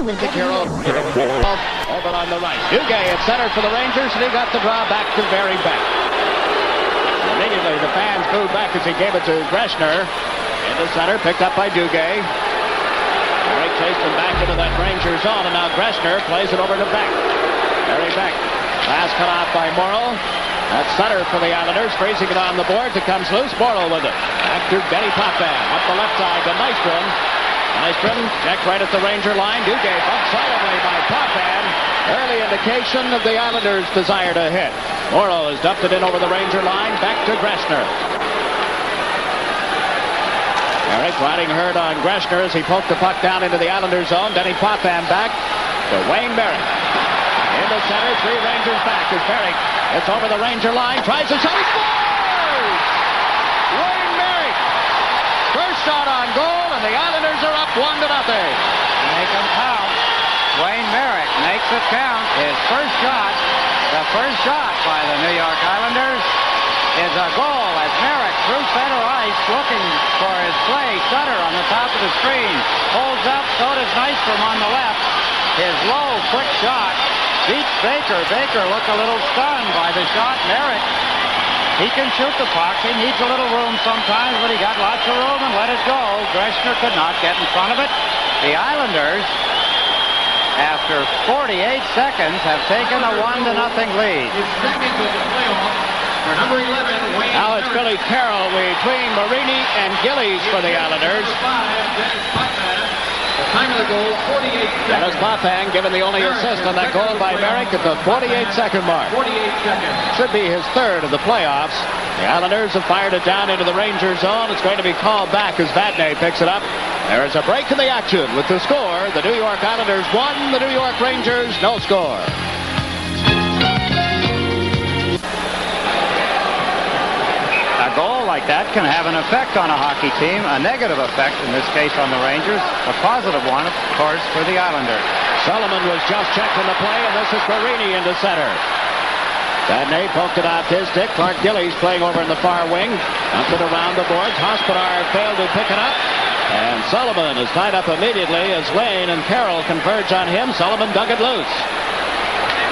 We'll take care of over on the right. Duguay at center for the Rangers, and he got the draw back to Barry Beck. Immediately, the fans booed back as he gave it to Greshner. Into center, picked up by Duguay. Barry chased him back into that Ranger zone, and now Greshner plays it over to Beck. Barry Beck. Pass cut off by Morrow. That's center for the Islanders, freezing it on the boards. It comes loose. Morrow with it. Back to Benny Potvin. Up the left side to Nystrom. Nystrom checked right at the Ranger line. Duguay bumped solidly by Potvin. Early indication of the Islanders' desire to hit. Morrow has dumped it in over the Ranger line. Back to Greshner. Eric riding herd on Greshner as he poked the puck down into the Islanders' zone. Denny Potvin back to Wayne Merrick. In the center, 3 Rangers back as Merrick. It's over the Ranger line. Tries to shot. He scores! Wayne Merrick. First shot on goal, and the Islanders are up 1-0. Make them count. Wayne Merrick makes it count. His first shot, the first shot by the New York Islanders, is a goal as Merrick through center ice looking for his play. Sutter on the top of the screen. Holds up, so does Nystrom on the left. His low, quick shot beats Baker. Baker looked a little stunned by the shot. Merrick, he can shoot the puck. He needs a little room sometimes, but he got lots of room and let it go. Greshner could not get in front of it. The Islanders, after 48 seconds, have taken a 1-0 lead. Now it's Billy Carroll between Marini and Gillies for the Islanders. Time of the goal, 48 seconds. Dennis Potvin given the only assist on that goal by Merrick at the 48-second mark. 48 seconds. Should be his third of the playoffs. The Islanders have fired it down into the Ranger zone. It's going to be called back as Vatney picks it up. There is a break in the action with the score. The New York Islanders 1, the New York Rangers no score. A goal like that can have an effect on a hockey team, a negative effect in this case on the Rangers, a positive one, of course, for the Islanders. Solomon was just checked in the play, and this is Marini into center. Vatney poked it off his stick. Clark Gillies playing over in the far wing. Dumped it around the boards. Hospodar failed to pick it up. And Sullivan is tied up immediately as Lane and Carroll converge on him. Sullivan dug it loose.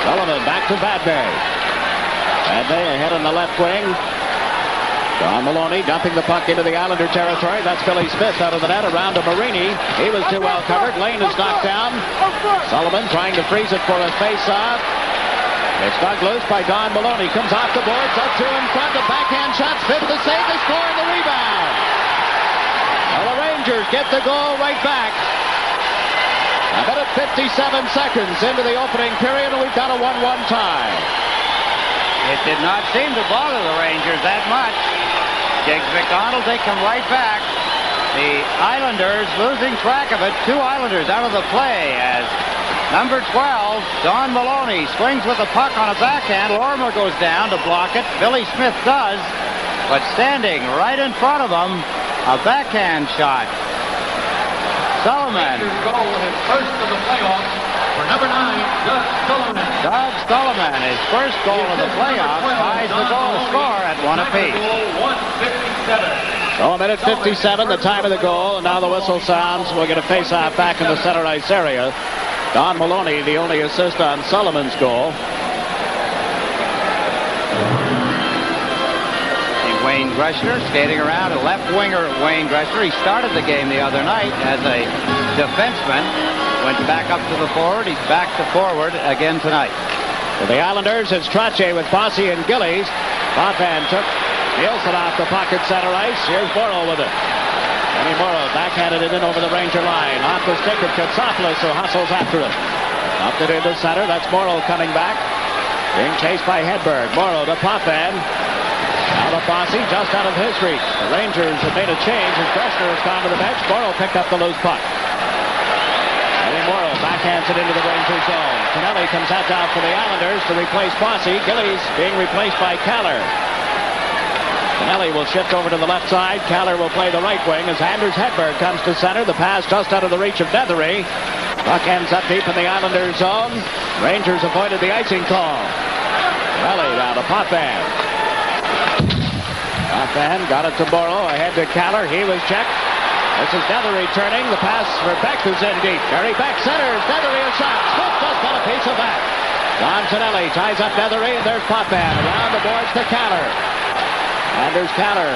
Sullivan back to Vatney. Vatney ahead on the left wing. Don Maloney dumping the puck into the Islander territory. That's Billy Smith out of the net around to Marini. He was too well covered. Lane is knocked down. Sullivan trying to freeze it for a face-off. It's dug loose by Don Maloney. Comes off the boards. Up two in front. The backhand shot. Smith the save. The score and the rebound. Well, the Rangers get the goal right back. A minute 57 seconds into the opening period, and we've got a 1-1 tie. It did not seem to bother the Rangers that much. Jiggs McDonald, they come right back. The Islanders losing track of it. 2 Islanders out of the play as number 12, Don Maloney, swings with the puck on a backhand. Lorimer goes down to block it. Billy Smith does. But standing right in front of him, a backhand shot. Sullivan. Goal, his first of the playoffs for number 9, Doug Sullivan. Doug Sullivan, his first goal of the playoffs, ties the goal score at 1 apiece. 1:57. So a minute 57, the time of the goal, and now the whistle sounds. We're going to face off back in the center ice area. Don Maloney, the only assist on Sullivan's goal. Wayne Greshner skating around, a left winger. Wayne Greshner, he started the game the other night as a defenseman, went back up to the forward. He's back to forward again tonight. For the Islanders, it's Trottier with Bossy and Gillies. Potvin took Nielsen off the pocket center ice. Here's Morrow with it. Danny Morrow backhanded it in over the Ranger line. Off the stick of KOTSOPOULOS, who hustles after it. Up it into center. That's Morrow coming back. Being chased by Hedberg. Morrow to Potvin. Now to Bossy, just out of his reach. The Rangers have made a change as Greshner has gone to the bench. Morrow picked up the loose puck. Danny Morrow backhands it into the Ranger zone. Tonelli comes out down for the Islanders to replace Bossy. Gillies being replaced by Kaller. Tonelli will shift over to the left side. Kaller will play the right wing as Anders Hedberg comes to center. The pass just out of the reach of Nethery. Puck ends up deep in the Islanders zone. Rangers avoided the icing call. Tonelli now to Potvin. Potvin got it to Morrow, ahead to Kaller. He was checked. This is Nethery turning. The pass for Beck, who's in deep. Barry Beck centers. Nethery a shot. Smith just got a piece of that. Don Tonelli ties up Nethery, and there's Potvin. Around the boards to Kaller. Anders Kaller.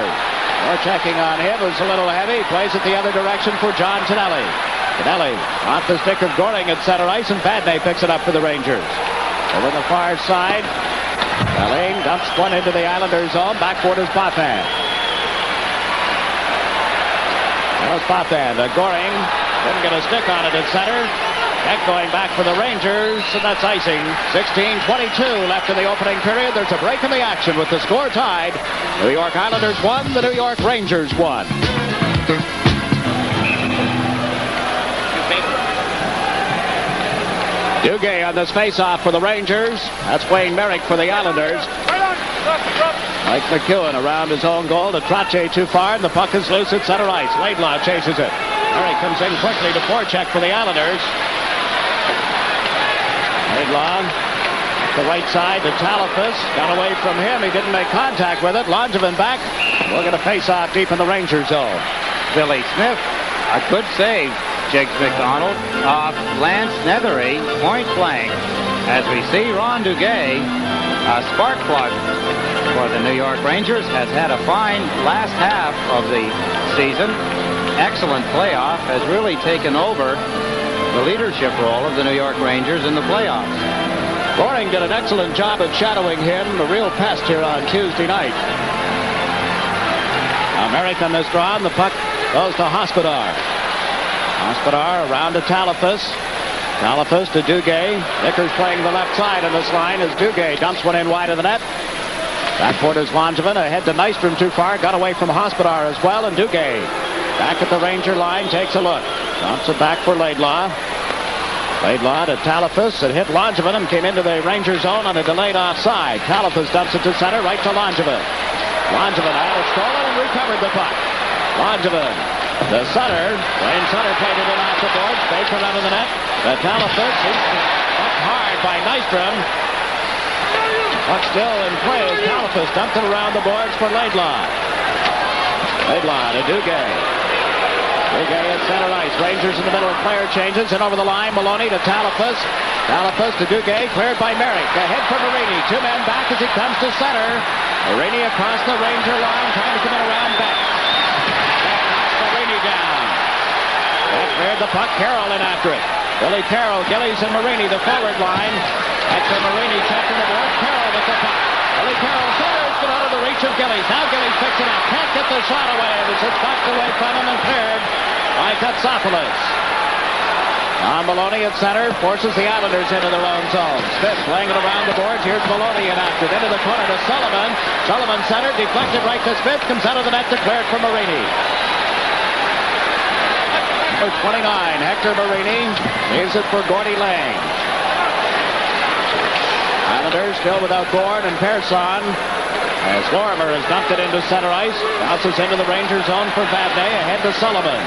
More checking on him. It was a little heavy. Plays it the other direction for John Tonelli. Tonelli off the stick of Goring at center ice, and Vadnais picks it up for the Rangers. Over the far side. Alain dumps one into the Islanders' zone. Backboard is Potvin. There's Potvin. Goring didn't get a stick on it at center. Beck going back for the Rangers, and that's icing. 16:22 left in the opening period. There's a break in the action with the score tied. New York Islanders won. The New York Rangers won. Duguay on this face-off for the Rangers. That's Wayne Merrick for the Islanders. Mike McEwen around his own goal. To Trottier too far, and the puck is loose at center ice. Laidlaw chases it. Merrick comes in quickly to forecheck for the Islanders. Laidlaw, the right side to Talafas. Got away from him. He didn't make contact with it. Langevin back. We're going to face off deep in the Ranger zone. Billy Smith, a good save. Jiggs McDonald off Lance Nethery, point blank. As we see, Ron Duguay, a spark plug for the New York Rangers, has had a fine last half of the season. Excellent playoff, has really taken over the leadership role of the New York Rangers in the playoffs. Goring did an excellent job of shadowing him, a real pest here on Tuesday night. American is drawn. The puck goes to Hospodar. Hospodar around to Talafas. Talafas to Duguay. Vickers playing the left side on this line as Duguay dumps one in wide of the net. Backboard is Langevin. Ahead to Nystrom too far. Got away from Hospodar as well. And Duguay back at the Ranger line. Takes a look. Dumps it back for Laidlaw. Laidlaw to Talafas. It hit Langevin and came into the Ranger zone on a delayed offside. Talafas dumps it to center. Right to Langevin. Langevin had it stolen and recovered the puck. Langevin. The Sutter. Wayne Sutter played it in off the boards. Baker under the net. The Talafas. He's up hard by Nystrom. Puck still in play as Talafas dumped it around the boards for Laidlaw. Laidlaw to Duguay. Duguay at center ice. Rangers in the middle of player changes. And over the line, Maloney to Talafas. Talafas to Duguay. Cleared by Merrick. Ahead for Marini. Two men back as he comes to center. Marini across the Ranger line. Trying to come in around Beck. Beck knocks Marini down. Beck cleared the puck. Carroll in after it. Billy Carroll, Gillies and Marini, the forward line. After Marini checking the board. Carroll with the puck. Billy Carroll centers, but out of the reach of Gillies. Now Gillies picks it up. Can't get the shot away. It's just knocked away from him and cleared by KOTSOPOULOS. Maloney at center forces the Islanders into their own zone. Smith playing it around the boards. Here's Maloney and after it into the corner to Sullivan. Sullivan center, deflected right to Smith. Comes out of the net, declared for Marini. Number 29, Hector Marini. Leaves it for Gordy Lang. Islanders still without Gord and Persson. As Lorimer has dumped it into center ice. Bounces into the Ranger zone for Vadnais. Ahead to Sullivan.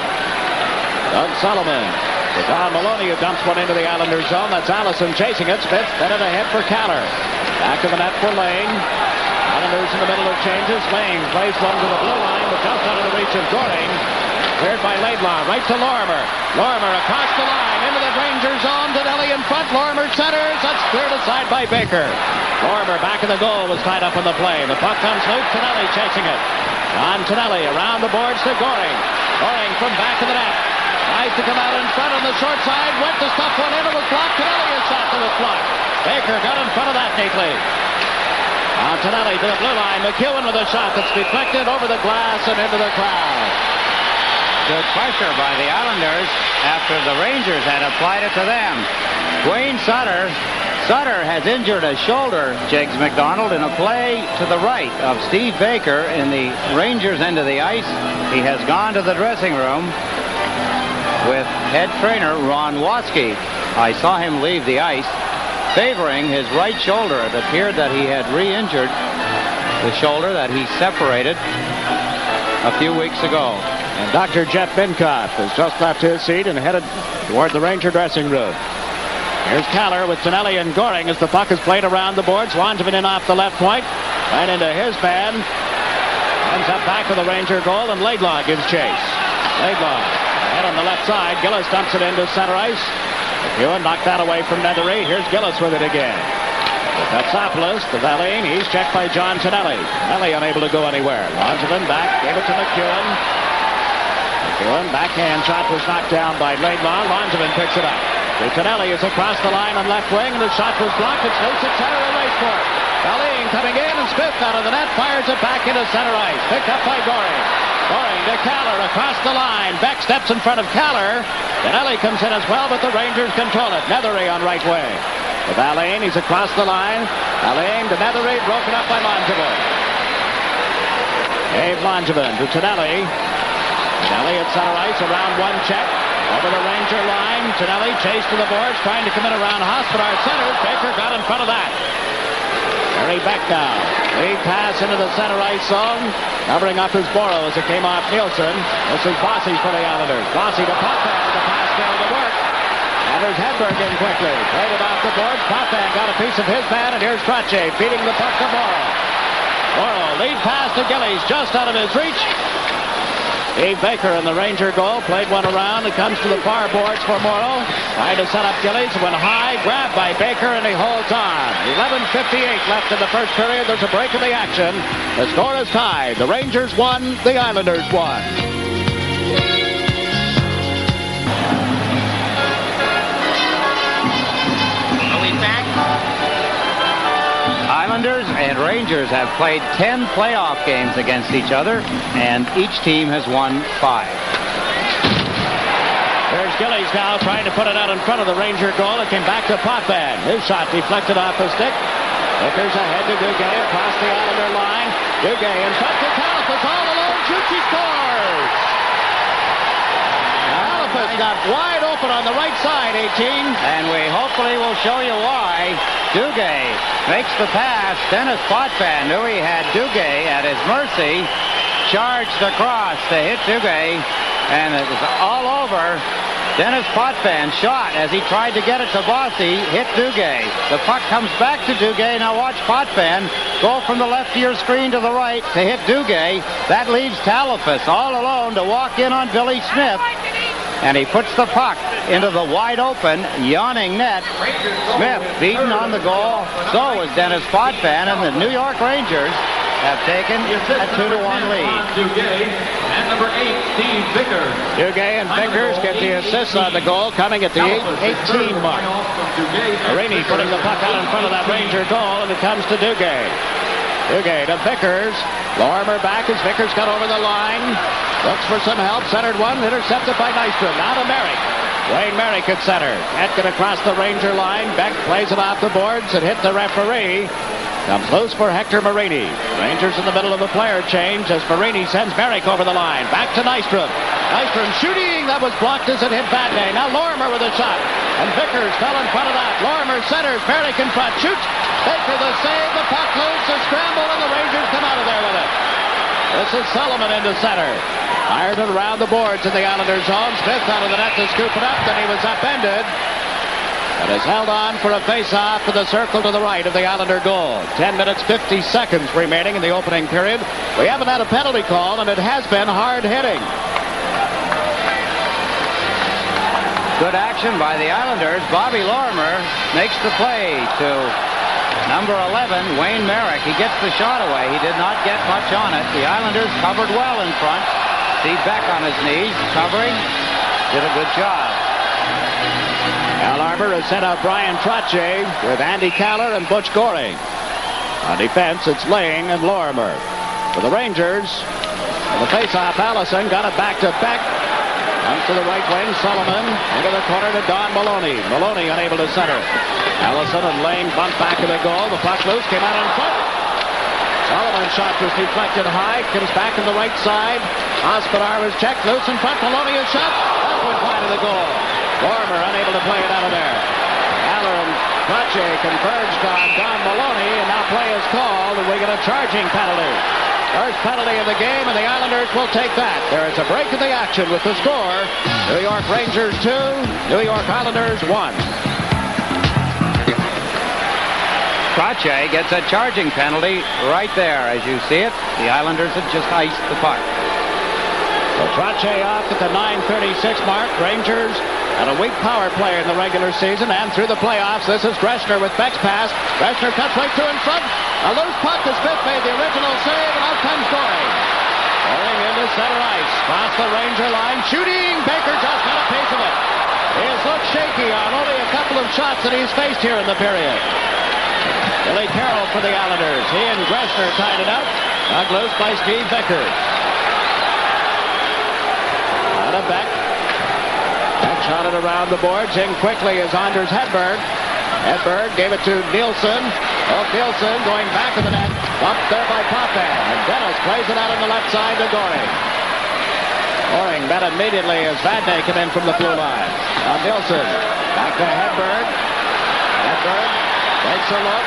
Doug Sullivan. To Don Maloney, who dumps one into the Islanders zone. That's Allison chasing it. Smith fed it ahead for Kaller. Back to the net for Lane. Islanders in the middle of changes. Lane plays one to the blue line, but just out of the reach of Goring. Cleared by Laidlaw. Right to Lorimer. Lorimer across the line. Into the Ranger zone. Tonelli in front. Lorimer centers. That's cleared aside by Baker. Lorimer back in the goal was tied up in the play. The puck comes loose. Tonelli chasing it. On Tonelli around the boards to Goring. Goring from back of the net. Tries to come out in front on the short side. Went to stuff one in. It was blocked. Tonelli is shot to the slot. Baker got in front of that neatly. On Tonelli to the blue line. McEwen with a shot that's deflected over the glass and into the crowd. Good pressure by the Islanders after the Rangers had applied it to them. Wayne Sutter has injured a shoulder, Jiggs McDonald, in a play to the right of Steve Baker in the Rangers end of the ice. He has gone to the dressing room with head trainer Ron Watzke. I saw him leave the ice favoring his right shoulder. It appeared that he had re-injured the shoulder that he separated a few weeks ago. And Dr. Jeff Binkoff has just left his seat and headed toward the Ranger dressing room. Here's Kaller with Tonelli and Goring as the puck is played around the boards. Langevin in off the left point. Right into his man. Ends up back of the Ranger goal, and Laidlaw gives chase. Laidlaw. Head on the left side. Gillis dumps it into center ice. McEwen knocked that away from Nethery. Here's Gillis with it again. KOTSOPOULOS, the Valine. He's checked by John Tonelli. Tonelli unable to go anywhere. Langevin back. Gave it to McEwen. McEwen backhand shot was knocked down by Laidlaw. Langevin picks it up. Tonelli is across the line on left wing. The shot was blocked. It's loose at center and race for it. Valine coming in, and Smith out of the net fires it back into center ice. Picked up by Goring. Goring to Kaller across the line. Beck steps in front of Kaller. Tonelli comes in as well, but the Rangers control it. Nethery on right wing. To Valine, he's across the line. Valine to Nethery, broken up by Langevin. Dave Langevin to Tonelli. Tonelli at center ice, around one check. Over the Ranger line. Tonelli chased to the boards, trying to come in around Hospodar center. Baker got in front of that. Harry Beck now. Lead pass into the center ice zone. Covering up his Boro as it came off Nielsen. This is Bossy for the Islanders. Bossy to Potvin. The pass failed to work. And there's Hedberg in quickly. Played it off the boards. Potvin got a piece of his man, and here's Trottier feeding the puck to Boro. Boro lead pass to Gillies, just out of his reach. Dave Baker in the Ranger goal. Played one around. It comes to the far boards for Morrow. Trying to set up Gillies. Went high. Grabbed by Baker, and he holds on. 11:58 left in the first period. There's a break in the action. The score is tied. The Rangers won. The Islanders won. Are we back? Islanders and Rangers have played 10 playoff games against each other, and each team has won 5. There's Gillies now trying to put it out in front of the Ranger goal. It came back to Potvin. His shot deflected off the stick. Vickers ahead to Duguay across the Islander line. Duguay in front to Talifas all alone. Shoots, he scores! Talifas got wide open on the right side, 18. And we hopefully will show you why. Duguay makes the pass. Dennis Potvin knew he had Duguay at his mercy. Charged across to hit Duguay. And it was all over. Dennis Potvin shot as he tried to get it to Bossy. Hit Duguay. The puck comes back to Duguay. Now watch Potvin go from the left of your screen to the right to hit Duguay. That leaves Talifas all alone to walk in on Billy Smith. And he puts the puck into the wide open, yawning net. Smith beaten on the goal. So was Dennis Potvin, and the New York Rangers have taken a 2-1 lead. Duguay and number 8, Steve Vickers. Duguay and Vickers get the assists on the goal, coming at the 18 mark. Marini putting the puck out in front of that Ranger goal, and it comes to Duguay. Duguay to Vickers. Lorimer back as Vickers got over the line. Looks for some help. Centered one. Intercepted by Nystrom. Now to Merrick. Wayne Merrick at center. Net get across the Ranger line. Beck plays it off the boards. It hit the referee. Comes loose for Hector Marini. Rangers in the middle of a player change as Marini sends Merrick over the line. Back to Nystrom. Nystrom shooting. That was blocked as it hit Badney. Now Lorimer with a shot. And Vickers fell in front of that. Lorimer centers. Merrick in front. Shoots. Baker the save. The puck loose. A scramble, and the Rangers come out of there with it. This is Sullivan into center. Fired it around the boards in the Islanders zone. Smith out of the net to scoop it up. Then he was upended. And is held on for a face-off to the circle to the right of the Islander goal. 10 minutes, 50 seconds remaining in the opening period. We haven't had a penalty call, and it has been hard hitting. Good action by the Islanders. Bobby Lorimer makes the play to number 11, Wayne Merrick. He gets the shot away. He did not get much on it. The Islanders covered well in front. See Beck on his knees, covering. Did a good job. Al Arbor has sent out Brian Trottier with Andy Kaller and Butch Goring. On defense, it's Lang and Lorimer. For the Rangers, on the face-off, Allison got it back to Beck. Comes to the right wing, Sullivan. Into the corner to Don Maloney. Maloney unable to center. Allison and Lane bumped back to the goal. The puck loose, came out in front. Sullivan's shot was deflected high. Comes back to the right side. Hospodar was checked. Loose in front. Maloney is shot. That went wide of the goal. Lorimer unable to play it out of there. Aller and Trottier converged on Don Maloney, and now play is called, and we get a charging penalty. First penalty of the game, and the Islanders will take that. There is a break in the action with the score. New York Rangers 2, New York Islanders 1. Trottier gets a charging penalty right there, as you see it. The Islanders have just iced the puck. Trache off at the 9:36 mark. Rangers had a weak power play in the regular season and through the playoffs. This is Greshner with Beck's pass. Greshner cuts right through in front. A loose puck as Smith made the original save, and out comes Goring. Goring into center ice. Cross the Ranger line. Shooting. Baker just got a piece of it. He has looked shaky on only a couple of shots that he's faced here in the period. Billy Carroll for the Islanders. He and Greshner tied it up. Knocked loose by Steve Becker. Out of Beck. Beck shot it around the boards. In quickly is Anders Hedberg. Hedberg gave it to Nielsen. Nielsen going back of the net. Up there by Potvin. And Dennis plays it out on the left side to Goring. Goring met immediately as Vadnais came in from the blue line. Now Nielsen. Back to Hedberg. Hedberg takes a look.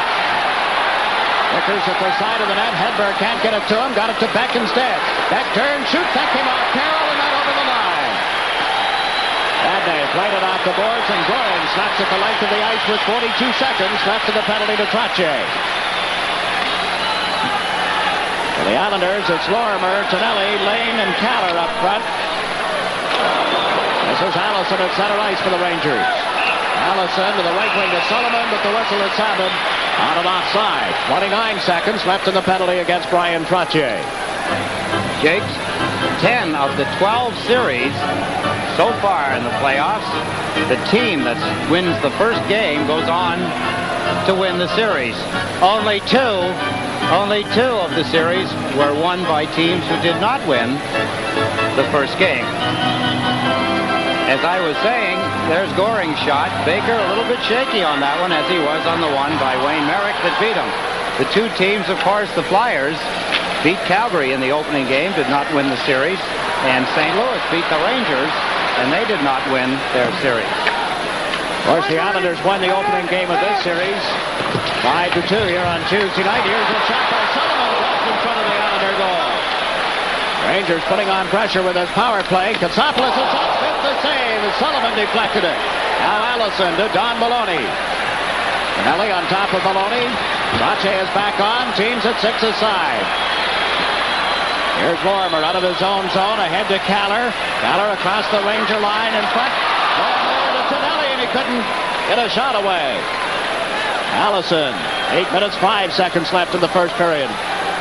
Vickers at the side of the net. Hedberg can't get it to him. Got it to Beck instead. Beck turns, shoots. That came off Carroll and not over the line. Vadnais played it off the boards, and Goring snaps at the length of the ice with 42 seconds left of the penalty to Trache. For the Islanders, it's Lorimer, Tonelli, Lane, and Caller up front. This is Allison at center ice for the Rangers. Allison to the right wing to Sullivan, but the whistle had sounded on and offside. 29 seconds left in the penalty against Brian Trache. Jiggs, 10 of the 12 series so far in the playoffs, the team that wins the first game goes on to win the series. Only two of the series were won by teams who did not win the first game. As I was saying, there's Goring's shot. Baker a little bit shaky on that one, as he was on the one by Wayne Merrick that beat him. The two teams, of course, the Flyers beat Calgary in the opening game, did not win the series, and St. Louis beat the Rangers, and they did not win their series. Of course, the Islanders won the opening game of this series 5-2 here on Tuesday night. Here's a shot by Sullivan just in front of the Islander goal. Rangers putting on pressure with his power play. KOTSOPOULOS is up with the save as Sullivan deflected it. Now Allison to Don Maloney. Tonelli on top of Maloney. Trache is back on. Teams at 6 aside. Here's Lorimer out of his own zone. Ahead to Caller. Caller across the Ranger line in front. Lorimer to Tonelli, and he couldn't get a shot away. Allison. 8 minutes, 5 seconds left in the first period.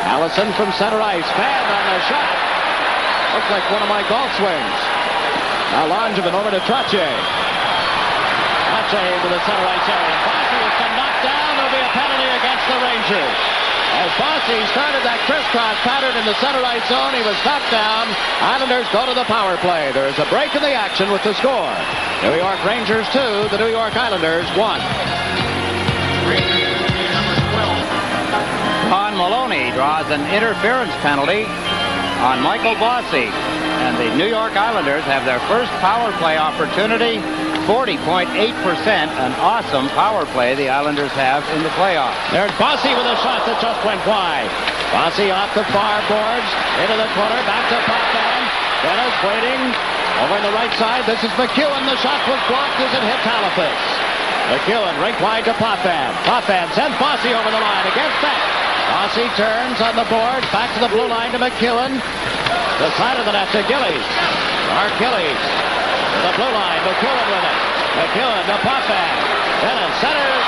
Allison from center ice. Fanned on the shot. Looks like one of my golf swings. Now Langevin over to Trache. Trache into the center ice area. Bossy has been knocked down. There'll be a penalty against the Rangers. As Bossy started that crisscross pattern in the center ice zone, he was knocked down. Islanders go to the power play. There is a break in the action with the score. New York Rangers 2, the New York Islanders 1. Don Maloney draws an interference penalty on Michael Bossy, and the New York Islanders have their first power play opportunity. 40.8%, an awesome power play the Islanders have in the playoffs. There's Bossy with a shot that just went wide. Bossy off the far boards, into the corner, back to Potvin. Dennis waiting over on the right side. This is McEwen. The shot was blocked as it hit Halifax. McEwen rink wide to Potvin. Potvin sends Bossy over the line against Beck. Bossy turns on the board, back to the blue line to McEwen. The side of the net to Gillies. Mark Gillies to the blue line. McEwen with it. McEwen to Potvin. Dennis centers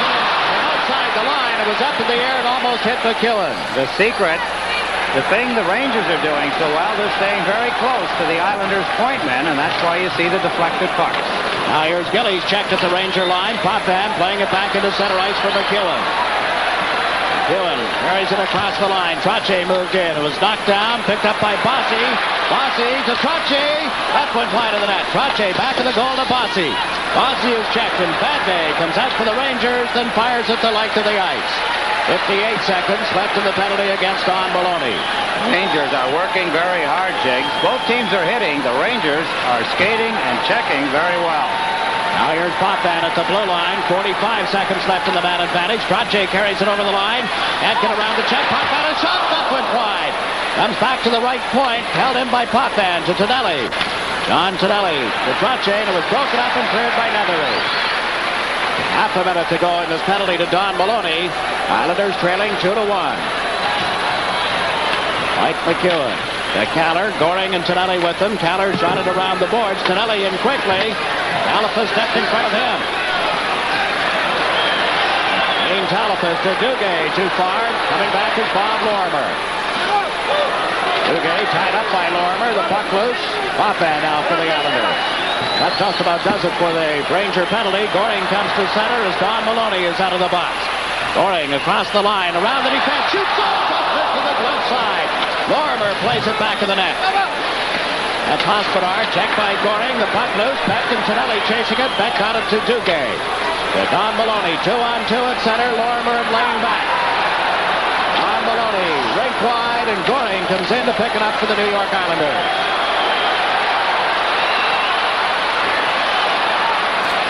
outside the line. It was up in the air and almost hit McEwen. The secret, the thing the Rangers are doing so well, they're staying very close to the Islanders' point men, and that's why you see the deflected pucks. Now here's Gillies checked at the Ranger line. Potvin playing it back into center ice for McEwen. McEwen carries it across the line. Trache moved in. It was knocked down, picked up by Bossy. Bossy to Trache. That went wide of the net. Trache back of the goal to Bossy. Bossy is checked, and Vadnais comes out for the Rangers, then fires at the length of the ice. 58 seconds left in the penalty against Don Maloney. Rangers are working very hard, Jiggs. Both teams are hitting. The Rangers are skating and checking very well. Now here's Potvin at the blue line. 45 seconds left in the man advantage. Trache carries it over the line. Can't get around the check. Potvin a shot. That went wide. Comes back to the right point. Held in by Potvin to Tonelli. John Tonelli to Trache, and it was broken up and cleared by Nethery. Half a minute to go in this penalty to Don Maloney. Islanders trailing 2-1. Mike McEwen. to Caller. Goring and Tonelli with them. Caller shot it around the boards. Tonelli in quickly. Talifas stepped in front of him. Dean Talifas to Duguay. Too far. Coming back is Bob Lorimer. Duguay tied up by Lorimer. The puck loose. Potvin now for the Islanders. That just about does it for the Ranger penalty. Goring comes to center as Don Maloney is out of the box. Goring across the line, around the defense, shoots off, just to the glove side. Lorimer plays it back in the net. That's Hospodar, checked by Goring, the puck loose, Beck and Tonelli chasing it, Beck got it to Duguay. To Don Maloney, 2-on-2 at center, Lorimer and Lane back. Don Maloney, rink wide, and Goring comes in to pick it up for the New York Islanders.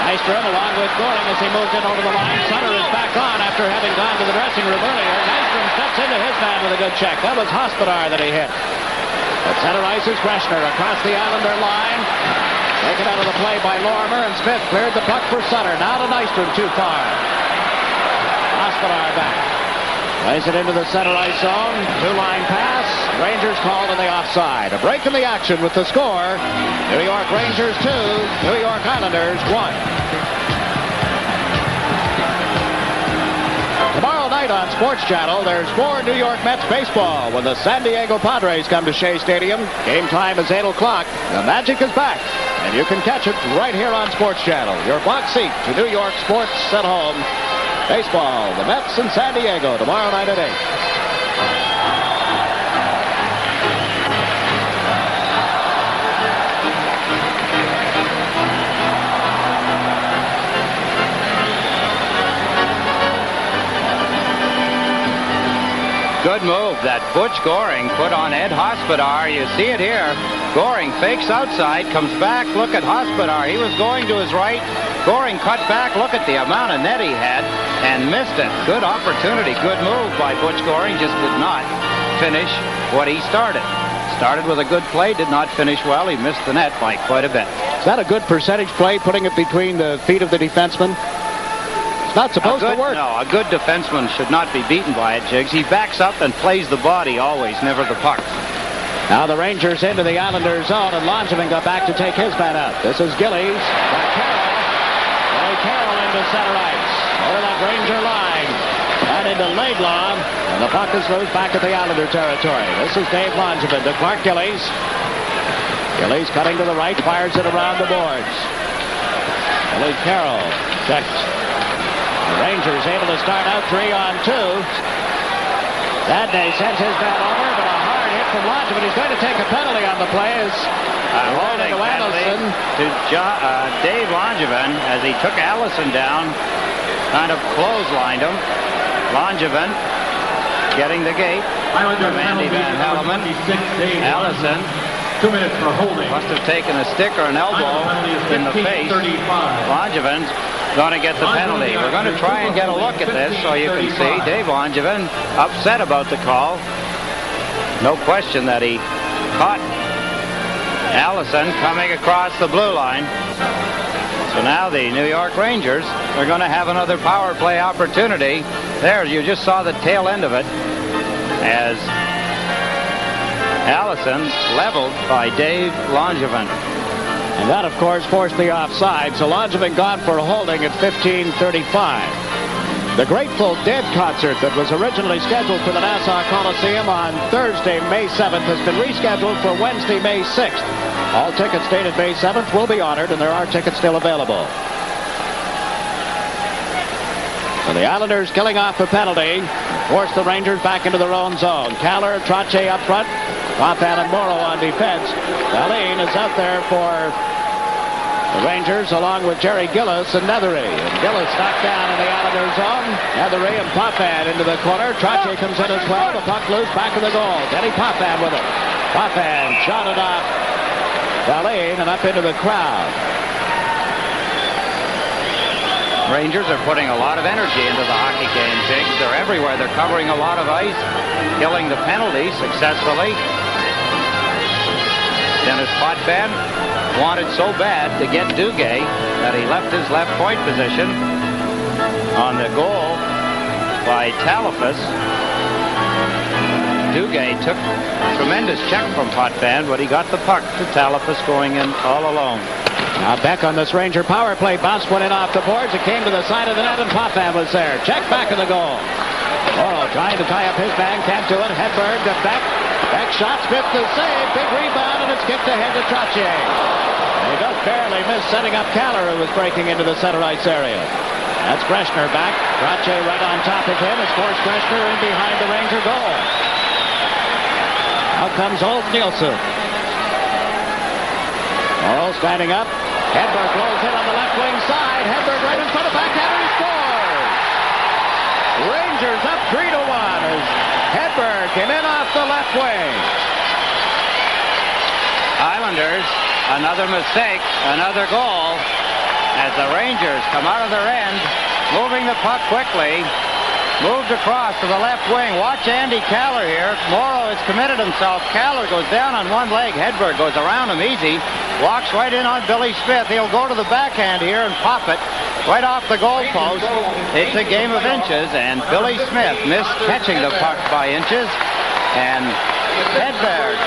Nystrom along with Goring as he moves in over the line. Sutter is back on after having gone to the dressing room earlier. Nystrom steps into his man with a good check. That was Hospodar that he hit. At center ice is Greshner across the Islander line. Taken out of the play by Lorimer, and Smith cleared the puck for Sutter. Now to Nystrom, too far. Hospodar back. Plays it into the center ice zone. Two-line pass. Rangers called on the offside. A break in the action with the score. New York Rangers 2, New York Islanders 1. Tomorrow night on SportsChannel, there's more New York Mets baseball when the San Diego Padres come to Shea Stadium. Game time is 8 o'clock. The Magic is back, and you can catch it right here on SportsChannel. Your box seat to New York sports at home. Baseball, the Mets in San Diego, tomorrow night at 8. Good move that Butch Goring put on Ed Hospodar. You see it here. Goring fakes outside, comes back. Look at Hospodar. He was going to his right. Goring cut back. Look at the amount of net he had and missed it. Good opportunity. Good move by Butch Goring. Just did not finish what he started. Started with a good play. Did not finish well. He missed the net by quite a bit. Is that a good percentage play, putting it between the feet of the defenseman? It's not supposed to work. No, a good defenseman should not be beaten by it, Jiggs. He backs up and plays the body always, never the puck. Now the Rangers into the Islanders zone, and Langevin got back to take his man out. This is Gillies. Carroll into center ice. Over that Ranger line. And into Laidlaw. And the puck is loose back at the Islander territory. This is Dave Langevin to Clark Gillies. Gillies cutting to the right, fires it around the boards. Gillies Carroll checked. The Rangers able to start out 3-on-2. Dadney sends his man over, but a hard hit from Langevin. He's going to take a penalty on the play. Holding penalty to Dave Langevin as he took Allison down, kind of clotheslined him. Langevin getting the gate. Randy Van Helleman. Allison 2 minutes for holding. must have taken a stick or an elbow in the face. Langevin's going to get the penalty. We're going to try and get a look at this so you can see Dave Langevin upset about the call. No question that he caught Allison coming across the blue line. So now the New York Rangers are going to have another power play opportunity. There, you just saw the tail end of it as Allison leveled by Dave Langevin. And that, of course, forced the offside. So Langevin gone for a holding at 15:35. The Grateful Dead concert that was originally scheduled for the Nassau Coliseum on Thursday, May 7th, has been rescheduled for Wednesday, May 6th. All tickets dated May 7th will be honored, and there are tickets still available. So the Islanders killing off a penalty, force the Rangers back into their own zone. Caller, Trache up front, Potvin and Morrow on defense. Dahlin is out there for the Rangers, along with Jerry Gillis and Nethery. And Gillis knocked down in the Islanders zone. Nethery and Potvin into the corner. Trache comes in as well. The puck loose back in the goal. Denny Potvin with it. Potvin shot it off Dahlin and up into the crowd. Rangers are putting a lot of energy into the hockey game, Jiggs. They're everywhere. They're covering a lot of ice, killing the penalties successfully. Dennis Potvin wanted so bad to get Duguay that he left his left point position on the goal by Talifas. Duguay took a tremendous check from Potvin, but he got the puck to Talipus going in all alone. Now Beck on this Ranger power play. Bounced one in off the boards. It came to the side of the net, and Potvin was there. Check back of the goal. Morrow trying to tie up his man. Can't do it. Hedberg to Beck. Beck shot. Smith the save. Big rebound, and it's kicked ahead to Trottier. He just barely missed setting up Kaller, who was breaking into the center ice area. That's Greshner back. Trottier right on top of him. It's forced Greshner in behind the Ranger goal. Out comes Old Nielsen. Morrow standing up. Hedberg blows in on the left wing side. Hedberg right in front of backhander. He scores. Rangers up 3-1 as Hedberg came in off the left wing. Islanders, another mistake, another goal as the Rangers come out of their end, moving the puck quickly. Moved across to the left wing. Watch Andy Kaller here. Morrow has committed himself. Kaller goes down on one leg. Hedberg goes around him easy. Walks right in on Billy Smith. He'll go to the backhand here and pop it right off the goal post. It's a game of inches, and Billy Smith missed catching the puck by inches. And Hedberg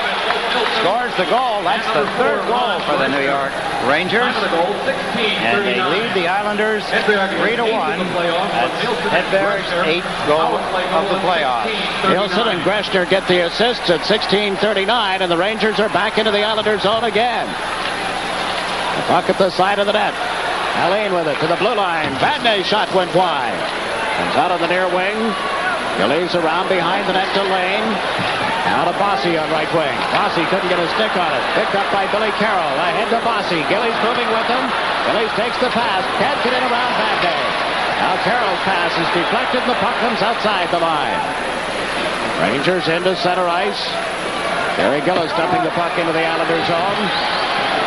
scores the goal. That's the third goal for the New York Rangers. And they lead the Islanders 3-1. That's Hedberg's 8th goal of the playoffs. Nielsen and Greshner get the assists at 16:39, and the Rangers are back into the Islanders zone again. The puck at the side of the net. Alain with it to the blue line. Vadnais shot went wide. Comes out of the near wing. Gillies around behind the net to Lane. Now to Bossy on right wing. Bossy couldn't get a stick on it. Picked up by Billy Carroll. Ahead to Bossy. Gillies moving with him. Gillies takes the pass. Can't get in around Vadnais. Now Carroll's pass is deflected. The puck comes outside the line. Rangers into center ice. Gary Gillis dumping the puck into the Islanders zone.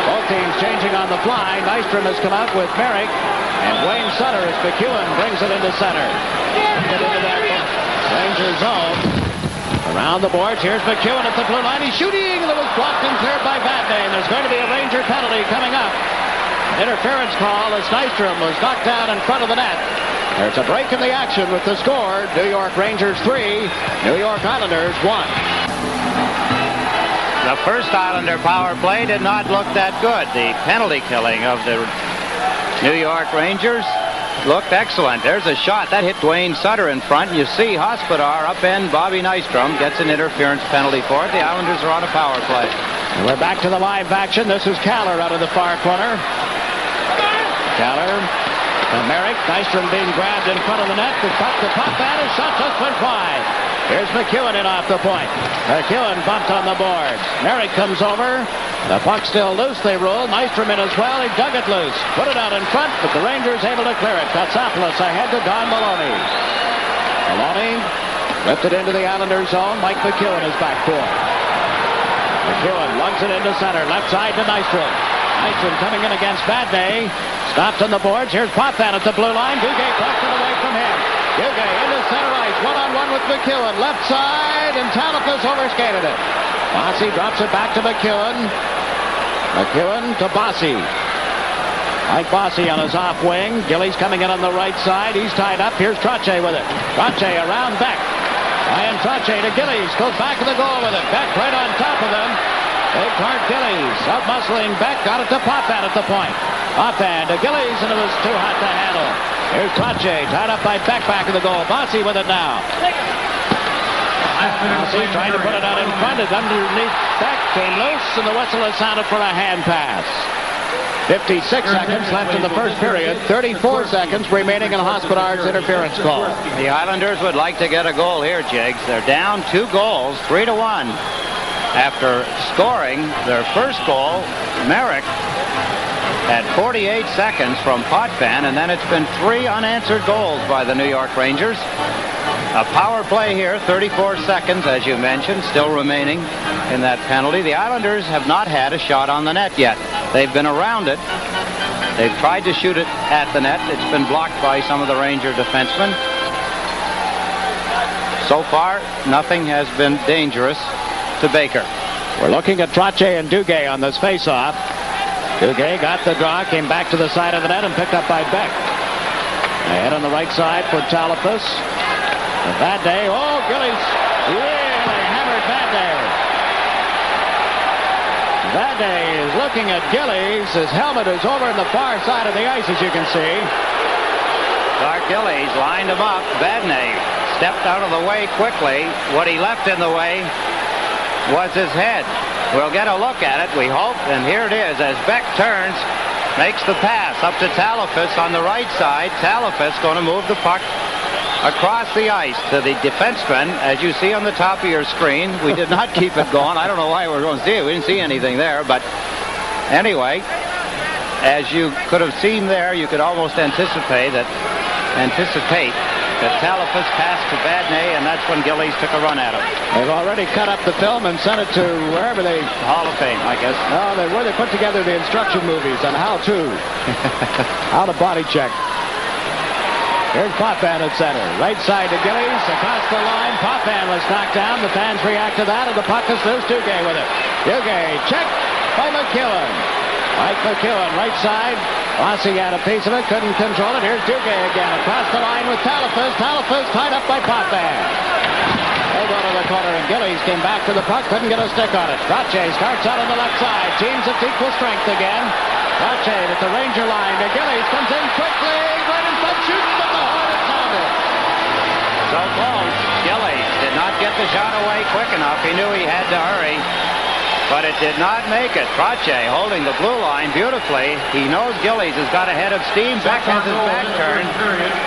Both teams changing on the fly. Nystrom has come out with Merrick. And Wayne Sutter as McEwen brings it into center. Get into that Ranger zone. Around the boards, here's McEwen at the blue line. He's shooting, and it was blocked and cleared by Vadnais. And there's going to be a Ranger penalty coming up. An interference call as Nystrom was knocked down in front of the net. There's a break in the action with the score. New York Rangers 3, New York Islanders 1. The first Islander power play did not look that good. The penalty killing of the New York Rangers looked excellent. There's a shot that hit Dwayne Sutter in front. You see Hospodar upend Bobby Nystrom, gets an interference penalty for it. The Islanders are on a power play. And we're back to the live action. This is Kaller out of the far corner. Kaller to Merrick. Nystrom being grabbed in front of the net. The pop bat, his shot just went wide. Here's McEwen in off the point. McEwen bumped on the boards. Merrick comes over. The puck still loose, they rule. Nystrom in as well. He dug it loose. Put it out in front, but the Rangers able to clear it. KOTSOPOULOS ahead to Don Maloney. Maloney lifted into the Islanders zone. Mike McEwen is back for it. McEwen lugs it into center. Left side to Nystrom. Nystrom coming in against Vadnais. Stopped on the boards. Here's Potvin at the blue line. Duguay blocked it away from him. Duguay into center ice. One-on-one with McEwen. Left side, and Talipus overskated it. Bossy drops it back to McEwen. McEwen to Bossy. Mike Bossy on his off wing. Gillies coming in on the right side. He's tied up. Here's Trottier with it. Trottier around Beck. Ryan Trottier to Gillies. Goes back to the goal with it. Beck right on top of him. Big Clark Gillies out-muscling Beck. Got it to Potvin at the point. Potvin to Gillies, and it was too hot to handle. Here's Trottier tied up by Beck back of the goal. Bossy with it now. Bossy trying to put it out in front. It's underneath Beck. Came loose, and the whistle is sounded for a hand pass. 56 seconds left in the first period. 34 seconds remaining in Hospodar's interference call. The Islanders would like to get a goal here, Jiggs. They're down 2 goals, 3-1. After scoring their first goal, Merrick at 48 seconds from Potvin, and then it's been 3 unanswered goals by the New York Rangers. A power play here, 34 seconds, as you mentioned, still remaining in that penalty. The Islanders have not had a shot on the net yet. They've been around it. They've tried to shoot it at the net. It's been blocked by some of the Ranger defensemen. So far, nothing has been dangerous to Baker. We're looking at Trottier and Duguay on this face-off. Duguay got the draw, came back to the side of the net, and picked up by Beck. Ahead on the right side for Talipus. And that day, Gillies really hammered Vadnais. Vadnais is looking at Gillies. His helmet is over on the far side of the ice, as you can see. Clark Gillies lined him up. Vadnais stepped out of the way quickly. What he left in the way was his head. We'll get a look at it, we hope. And here it is as Beck turns, makes the pass up to Talafas on the right side. Talafas going to move the puck across the ice to the defenseman, as you see on the top of your screen. We did not keep it going. I don't know why we're going to see it. We didn't see anything there. But anyway, as you could have seen there, you could almost anticipate that Talafas passed to Vadnais, and that's when Gillies took a run at him. They've already cut up the film and sent it to wherever they... Hall of Fame, I guess. Oh, where they put together the instruction movies on how to body check. Here's Potvin at center. Right side to Gillies. Across the line. Potvin was knocked down. The fans react to that, and the puck is loose. Duguay with it. Duguay checked by McEwen. Mike McEwen, right side. Rossi had a piece of it. Couldn't control it. Here's Duguay again. Across the line with Talafas. Talafas tied up by Potvin. They go to the corner, and Gillies came back to the puck. Couldn't get a stick on it. Trottier starts out on the left side. Teams at equal strength again. Trottier at the Ranger line. To Gillies comes in quickly. Right in front. Shoots the ball. It's sounded. So close. Gillies did not get the shot away quick enough. He knew he had to hurry, but it did not make it. Trottier holding the blue line beautifully. He knows Gillies has got ahead of steam. Beck has his back turned.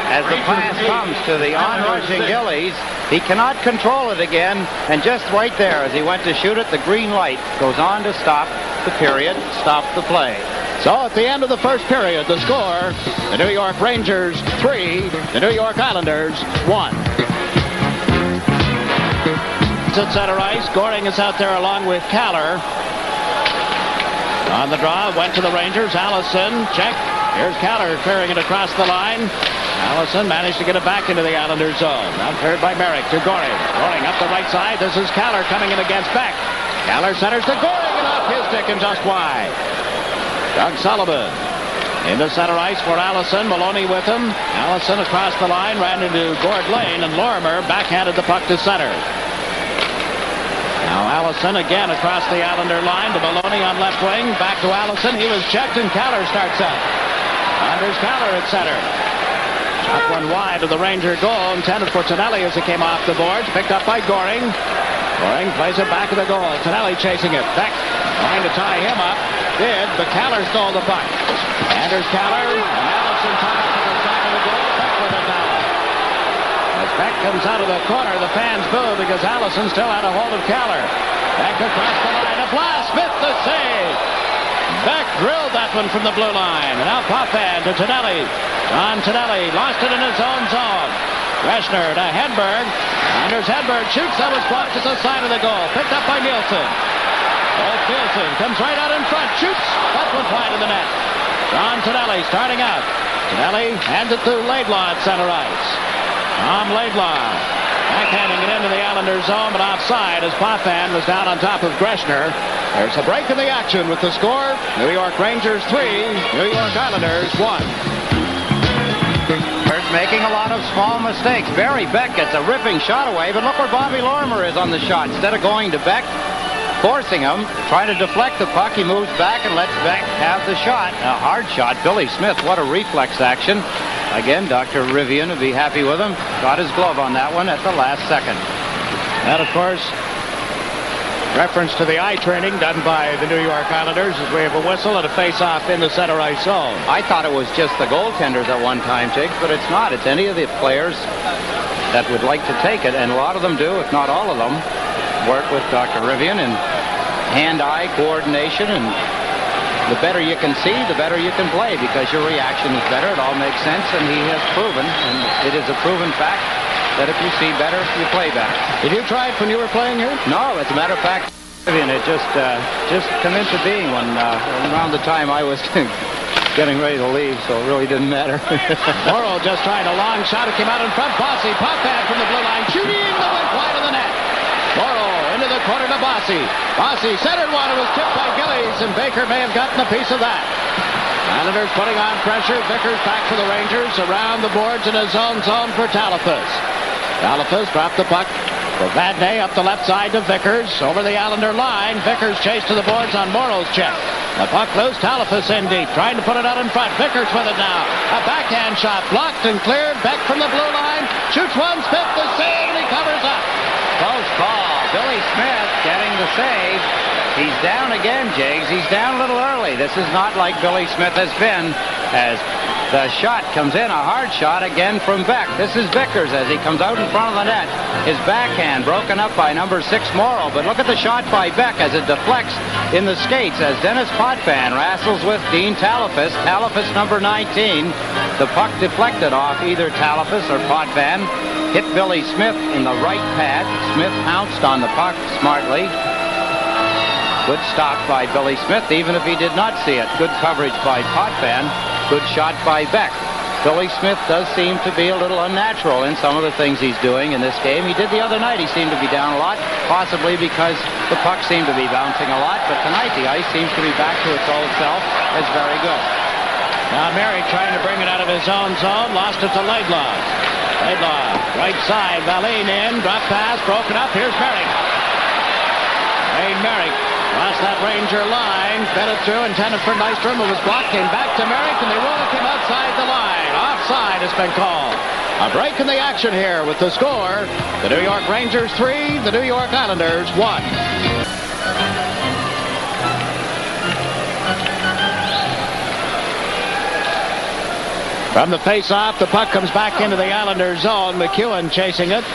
As the pass comes to the onrushing Gillies, he cannot control it again. And just right there, as he went to shoot it, the green light goes on to stop the period, stop the play. So at the end of the first period, the score, the New York Rangers 3, the New York Islanders 1. At center ice, Goring is out there along with Kaller. On the draw, went to the Rangers. Allison, check. Here's Kaller clearing it across the line. Allison managed to get it back into the Islanders zone. Now cleared by Merrick to Goring. Goring up the right side. This is Kaller coming in against Beck. Kaller centers to Goring and off his stick and just wide. Doug Sullivan into center ice for Allison. Maloney with him. Allison across the line, ran into Gord Lane, and Lorimer backhanded the puck to center. Now Allison again across the Islander line to Maloney on left wing. Back to Allison. He was checked, and Kaller starts up. Anders Kaller at center. Shot one wide to the Ranger goal, intended for Tonelli as it came off the boards. Picked up by Goring. Goring plays it back to the goal. Tonelli chasing it. Beck trying to tie him up. Did, but Kaller stole the puck. Anders Kaller and Allison tied to the side of the goal. Beck with it now. As Beck comes out of the corner, the fans boo because Allison still had a hold of Kaller. Beck across the line. A blast. Smith the save. Beck drilled that one from the blue line. And now Potvin to Tonelli. John Tonelli lost it in his own zone. Greshner to Hedberg. Anders Hedberg shoots. That was blocked at the side of the goal. Picked up by Nielsen. Nielsen comes right out in front. Shoots. That one wide in the net. John Tonelli starting out. Tonelli hands it to Laidlaw at center ice. Tom Laidlaw backhanding it into the Islanders zone, but offside as Potvin was down on top of Greshner. There's a break in the action with the score. New York Rangers 3, New York Islanders 1. Making a lot of small mistakes. Barry Beck gets a ripping shot away, but look where Bobby Lorimer is on the shot. Instead of going to Beck, forcing him, trying to deflect the puck, he moves back and lets Beck have the shot. A hard shot. Billy Smith, what a reflex action. Again, Dr. Rivian would be happy with him. Got his glove on that one at the last second. And, of course, reference to the eye training done by the New York Islanders as we have a whistle and a face-off in the center ice zone. I thought it was just the goaltenders at one time, Jiggs, but it's not. It's any of the players that would like to take it, and a lot of them do, if not all of them, work with Dr. Rivian in hand-eye coordination, and the better you can see, the better you can play, because your reaction is better. It all makes sense, and he has proven, and it is a proven fact, that if you see better, you play better. Did you try it when you were playing here? No, as a matter of fact, Rivian, it just come into being when around the time I was getting ready to leave, so it really didn't matter. Morrow just tried a long shot. It came out in front. Bossy popped that from the blue line, shooting the one wide of the net. Morrow into the corner to Bossy. Bossy centered one. It was tipped by Gillies, and Baker may have gotten a piece of that. Islanders putting on pressure. Vickers back for the Rangers. Around the boards in his own zone for Talafas. Talafas dropped the puck Vadnais up the left side to Vickers. Over the Islander line. Vickers chased to the boards on Morrow's check. The puck loose. Talafas in deep. Trying to put it out in front. Vickers with it now. A backhand shot. Blocked and cleared. Beck from the blue line. Shoots one. Smith the save. And he covers up. Close call. Billy Smith getting the save. He's down again, Jiggs. He's down a little early. This is not like Billy Smith has been, as the shot comes in, a hard shot again from Beck. This is Vickers as he comes out in front of the net. His backhand broken up by number 6 Morrow. But look at the shot by Beck as it deflects in the skates as Dennis Potvin wrestles with Dean Talafas. Talafas number 19. The puck deflected off either Talafas or Potvin. Hit Billy Smith in the right pad. Smith pounced on the puck smartly. Good stop by Billy Smith, even if he did not see it. Good coverage by Potvin. Good shot by Beck. Billy Smith does seem to be a little unnatural in some of the things he's doing in this game. He did the other night. He seemed to be down a lot, possibly because the puck seemed to be bouncing a lot. But tonight the ice seems to be back to its old self. It's very good. Now Merrick trying to bring it out of his own zone. Lost it to Laidlaw. Laidlaw, right side. Valine in. Drop pass. Broken up. Here's Merrick. Wayne Merrick. Lost that Ranger line, fed it through, intended for Nystrom, who was blocked, came back to Merrick, and they rolled him outside the line. Offside has been called. A break in the action here with the score. The New York Rangers 3, the New York Islanders 1. From the face-off, the puck comes back into the Islanders zone. McEwen chasing it.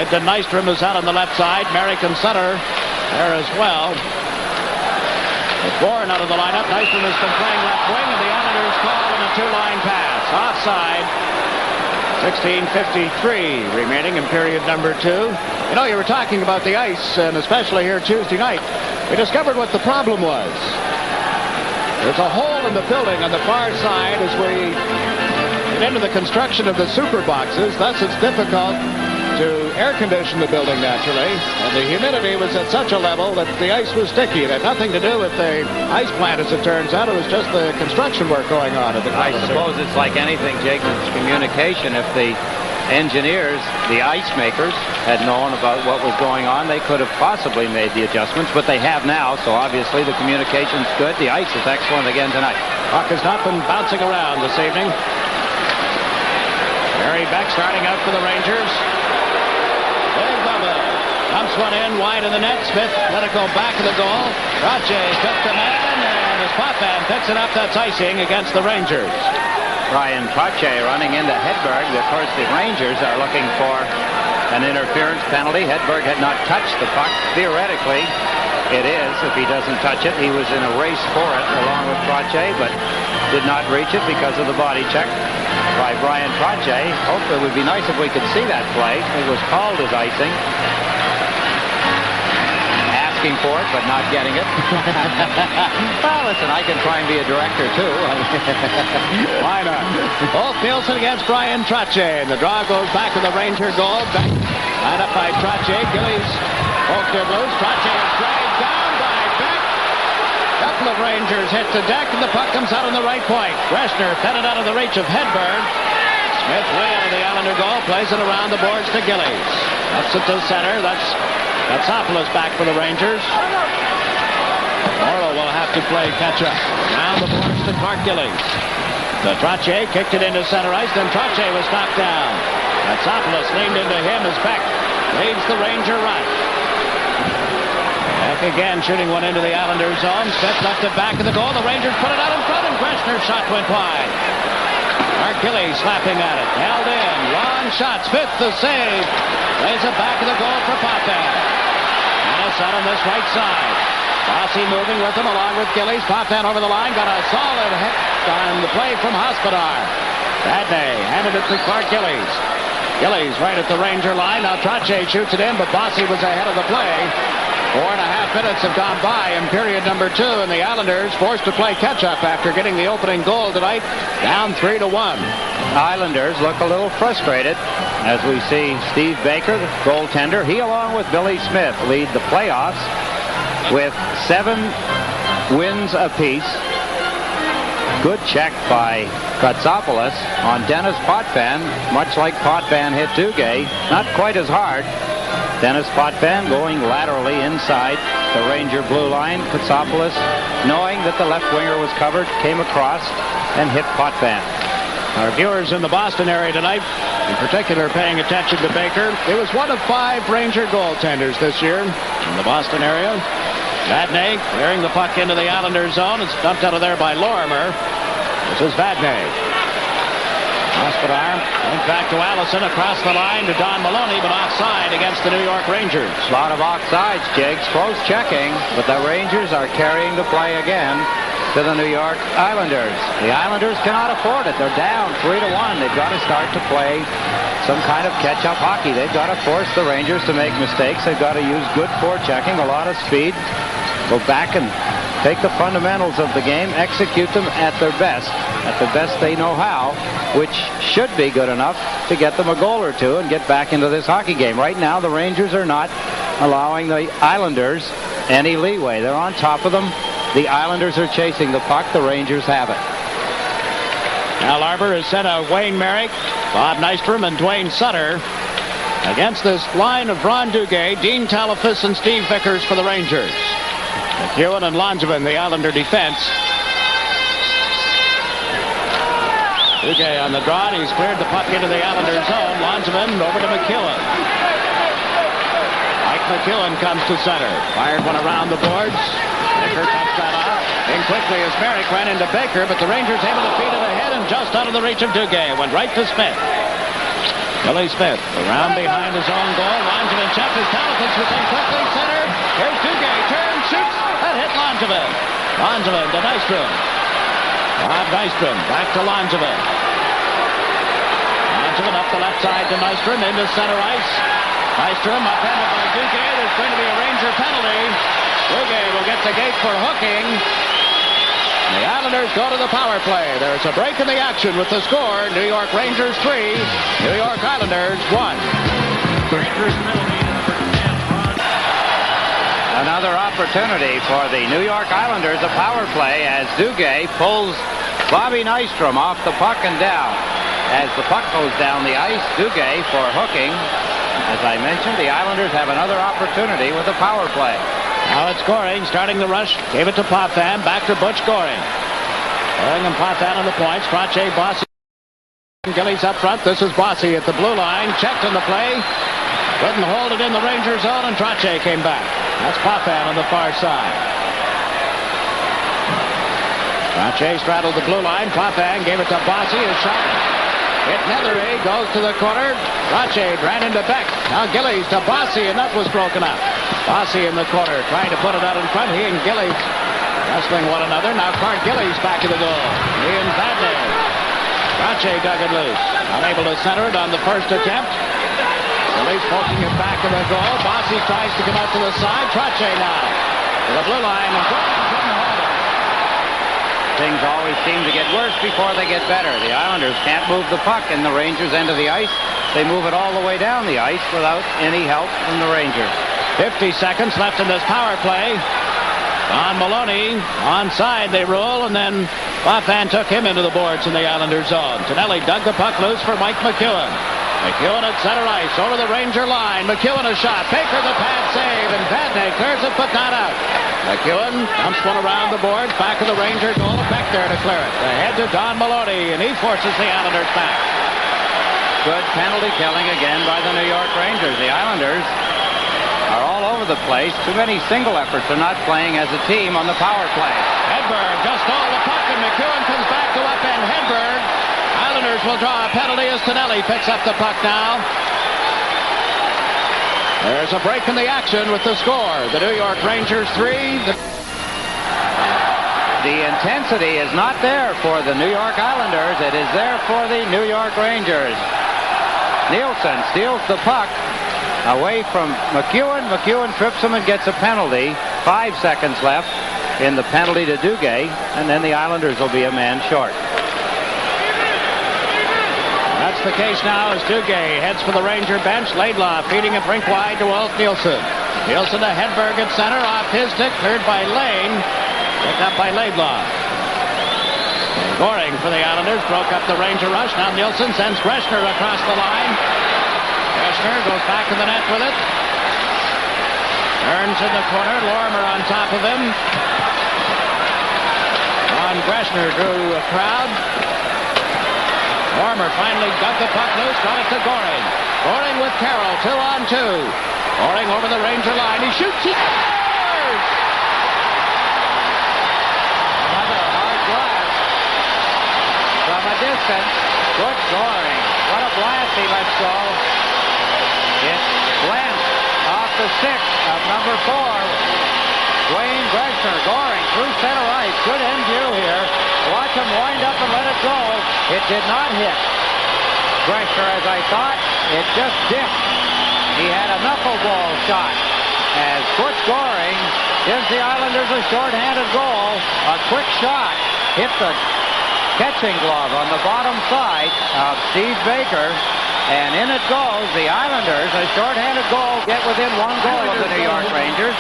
To Nystrom, who's out on the left side. Merrick and Sutter there as well. With Bourne out of the lineup. Nystrom has been playing left wing, and the Islanders call in a 2-line pass. Offside. 16:53 remaining in period number 2. You know, you were talking about the ice, and especially here Tuesday night. We discovered what the problem was. There's a hole in the building on the far side as we get into the construction of the super boxes. Thus, it's difficult to air condition the building naturally, and the humidity was at such a level that the ice was sticky. It had nothing to do with the ice plant, as it turns out. It was just the construction work going on at the I suppose it's like anything, Jake, it's communication. If the engineers, the ice makers, had known about what was going on, they could have possibly made the adjustments, but they have now, so obviously the communication's good. The ice is excellent again tonight. Puck has not been bouncing around this evening. Barry Beck starting out for the Rangers. Dumps one in wide of the net. Smith let it go back of the goal. Trache took the man, and as Potvin picks it up, that's icing against the Rangers. Ryan Trache running into Hedberg. Of course, the Rangers are looking for an interference penalty. Hedberg had not touched the puck. Theoretically, it is. If he doesn't touch it, he was in a race for it along with Trache, but did not reach it because of the body check by Brian Trache. Hopefully, it would be nice if we could see that play. It was called as icing. Asking for it, but not getting it. Well, listen, I can try and be a director, too. Why not? Both Nielsen against Brian Trache, and the draw goes back to the Ranger goal. Back, lined up by Trache. Gillies poked it loose. Trache is dragged down by Beck. Couple of Rangers hit the deck, and the puck comes out on the right point. Greshner fed it out of the reach of Hedberg. Smith way out of the Islander goal, plays it around the boards to Gillies. Ups it to center. That's KOTSOPOULOS back for the Rangers. Morrow will have to play catch-up. Around the boards to Clark Gillies. The Trache kicked it into center ice, then Trache was knocked down. KOTSOPOULOS leaned into him as Beck leads the Ranger rush. Beck again shooting one into the Islanders zone. Smith left it back of the goal. The Rangers put it out in front, and Greshner's shot went wide. Clark Gillies slapping at it. Held in. Long shot. Smith the save. Lays it back of the goal for Potvin. Out on this right side. Bossy moving with him along with Gillies. Potvin over the line. Got a solid hit on the play from Hospodar. Vadnais handed it to Clark Gillies. Gillies right at the Ranger line. Now Trache shoots it in, but Bossy was ahead of the play. 4.5 minutes have gone by in period number 2, and the Islanders forced to play catch-up after getting the opening goal tonight, down 3-1. Islanders look a little frustrated as we see Steve Baker, the goaltender. He, along with Billy Smith, lead the playoffs with 7 wins apiece. Good check by KOTSOPOULOS on Dennis Potvin, much like Potvin hit Duguay. Not quite as hard. Dennis Potvin going laterally inside the Ranger blue line. KOTSOPOULOS, knowing that the left winger was covered, came across and hit Potvin. Our viewers in the Boston area tonight, in particular paying attention to Baker. It was one of 5 Ranger goaltenders this year in the Boston area. Vadnais clearing the puck into the Islanders zone. It's dumped out of there by Lorimer. This is Vadnais. Hospodar went back to Allison, across the line to Don Maloney, but offside against the New York Rangers. A lot of offsides, Jiggs. Close checking, but the Rangers are carrying the play again to the New York Islanders. The Islanders cannot afford it. They're down 3-1. They've got to start to play some kind of catch-up hockey. They've got to force the Rangers to make mistakes. They've got to use good forechecking, a lot of speed. Go back and take the fundamentals of the game, execute them at the best they know how, which should be good enough to get them a goal or two and get back into this hockey game. Right now, the Rangers are not allowing the Islanders any leeway. They're on top of them. The Islanders are chasing the puck. The Rangers have it. Al Arbor has sent out Wayne Merrick, Bob Nystrom, and Dwayne Sutter against this line of Ron Duguay, Dean Talafis, and Steve Vickers for the Rangers. McEwen and Langevin, the Islander defense. Duguay on the draw, and he's cleared the puck into the Islander zone. Langevin over to McEwen. Mike McEwen comes to center. Fired one around the boards. Baker cuts that off. In quickly as Merrick ran into Baker, but the Rangers able to feed it ahead and just out of the reach of Duguay. Went right to Smith. Billy Smith around behind his own goal. Langevin checked his Talafis was in quickly. Center. Here's Duguay. Turns, shoots. That hit Langevin. Langevin to Nystrom. Bob Nystrom back to Langevin. Langevin up the left side to Nystrom into center ice. Nystrom upended by Duguay. There's going to be a Ranger penalty. Duguay will get the gate for hooking. The Islanders go to the power play. There's a break in the action with the score. New York Rangers 3, New York Islanders 1. Rangers penalty number 10. Another opportunity for the New York Islanders, a power play as Duguay pulls Bobby Nystrom off the puck and down. As the puck goes down the ice, Duguay for hooking. As I mentioned, the Islanders have another opportunity with a power play. Now it's Goring starting the rush. Gave it to Potvin. Back to Butch Goring. Goring and Potvin on the points. Trache, Bossy. Gillies up front. This is Bossy at the blue line. Checked on the play. Couldn't hold it in the Ranger zone, and Trache came back. That's Potvin on the far side. Trache straddled the blue line. Potvin gave it to Bossy. His shot hit Nethery. Goes to the corner. Trache ran into Beck. Now Gillies to Bossy, and that was broken up. Bossy in the corner, trying to put it out in front. He and Gillies wrestling one another. Now Clark Gillies back to the goal. He and Vadnais. Trache dug it loose. Unable to center it on the first attempt. Gillies poking it back to the goal. Bossy tries to come out to the side. Trache now to the blue line. And couldn't hold it. Things always seem to get worse before they get better. The Islanders can't move the puck in the Rangers' end of the ice. They move it all the way down the ice without any help from the Rangers. 50 seconds left in this power play. Don Maloney onside they roll, and then Potvin took him into the boards in the Islanders zone. Tonelli dug the puck loose for Mike McEwen. McEwen at center ice over the Ranger line. McEwen a shot. Baker the pad save, and Vadnais clears it but not out. McEwen dumps one around the boards, back of the Ranger goal. Back there to clear it. Ahead to Don Maloney, and he forces the Islanders back. Good penalty killing again by the New York Rangers. The Islanders are all over the place. Too many single efforts. They're not playing as a team on the power play. Hedberg just stole the puck, and McEwen comes back to upend Hedberg. Islanders will draw a penalty as Tonelli picks up the puck now. There's a break in the action with the score. The New York Rangers 3. The intensity is not there for the New York Islanders. It is there for the New York Rangers. Nielsen steals the puck away from McEwen. McEwen trips him and gets a penalty. 5 seconds left in the penalty to Duguay, and then the Islanders will be a man short. That's the case now as Duguay heads for the Ranger bench. Laidlaw feeding it rink wide to Wolf Nielsen. Nielsen to Hedberg at center. Off his stick, cleared by Lane. Picked up by Laidlaw. Scoring for the Islanders. Broke up the Ranger rush. Now Nielsen sends Greshner across the line. Greshner goes back to the net with it. Turns in the corner. Lorimer on top of him. Ron Greshner drew a crowd. Lorimer finally got the puck loose. Got it to Goring. Goring with Carroll. 2-on-2. Goring over the Ranger line. He shoots. He scores! Another hard blast from a distance. Good Goring. What a blast he lets go. It glanced off the stick of number 4. Wayne Greshner. Goring through center ice. Good end view here. Watch him wind up and let it go. It did not hit Greshner as I thought. It just dipped. He had a knuckleball shot as Butch Goring gives the Islanders a shorthanded goal. A quick shot hit the catching glove on the bottom side of Steve Baker. And in it goes. The Islanders, a shorthanded goal, get within 1 goal of the New York Rangers.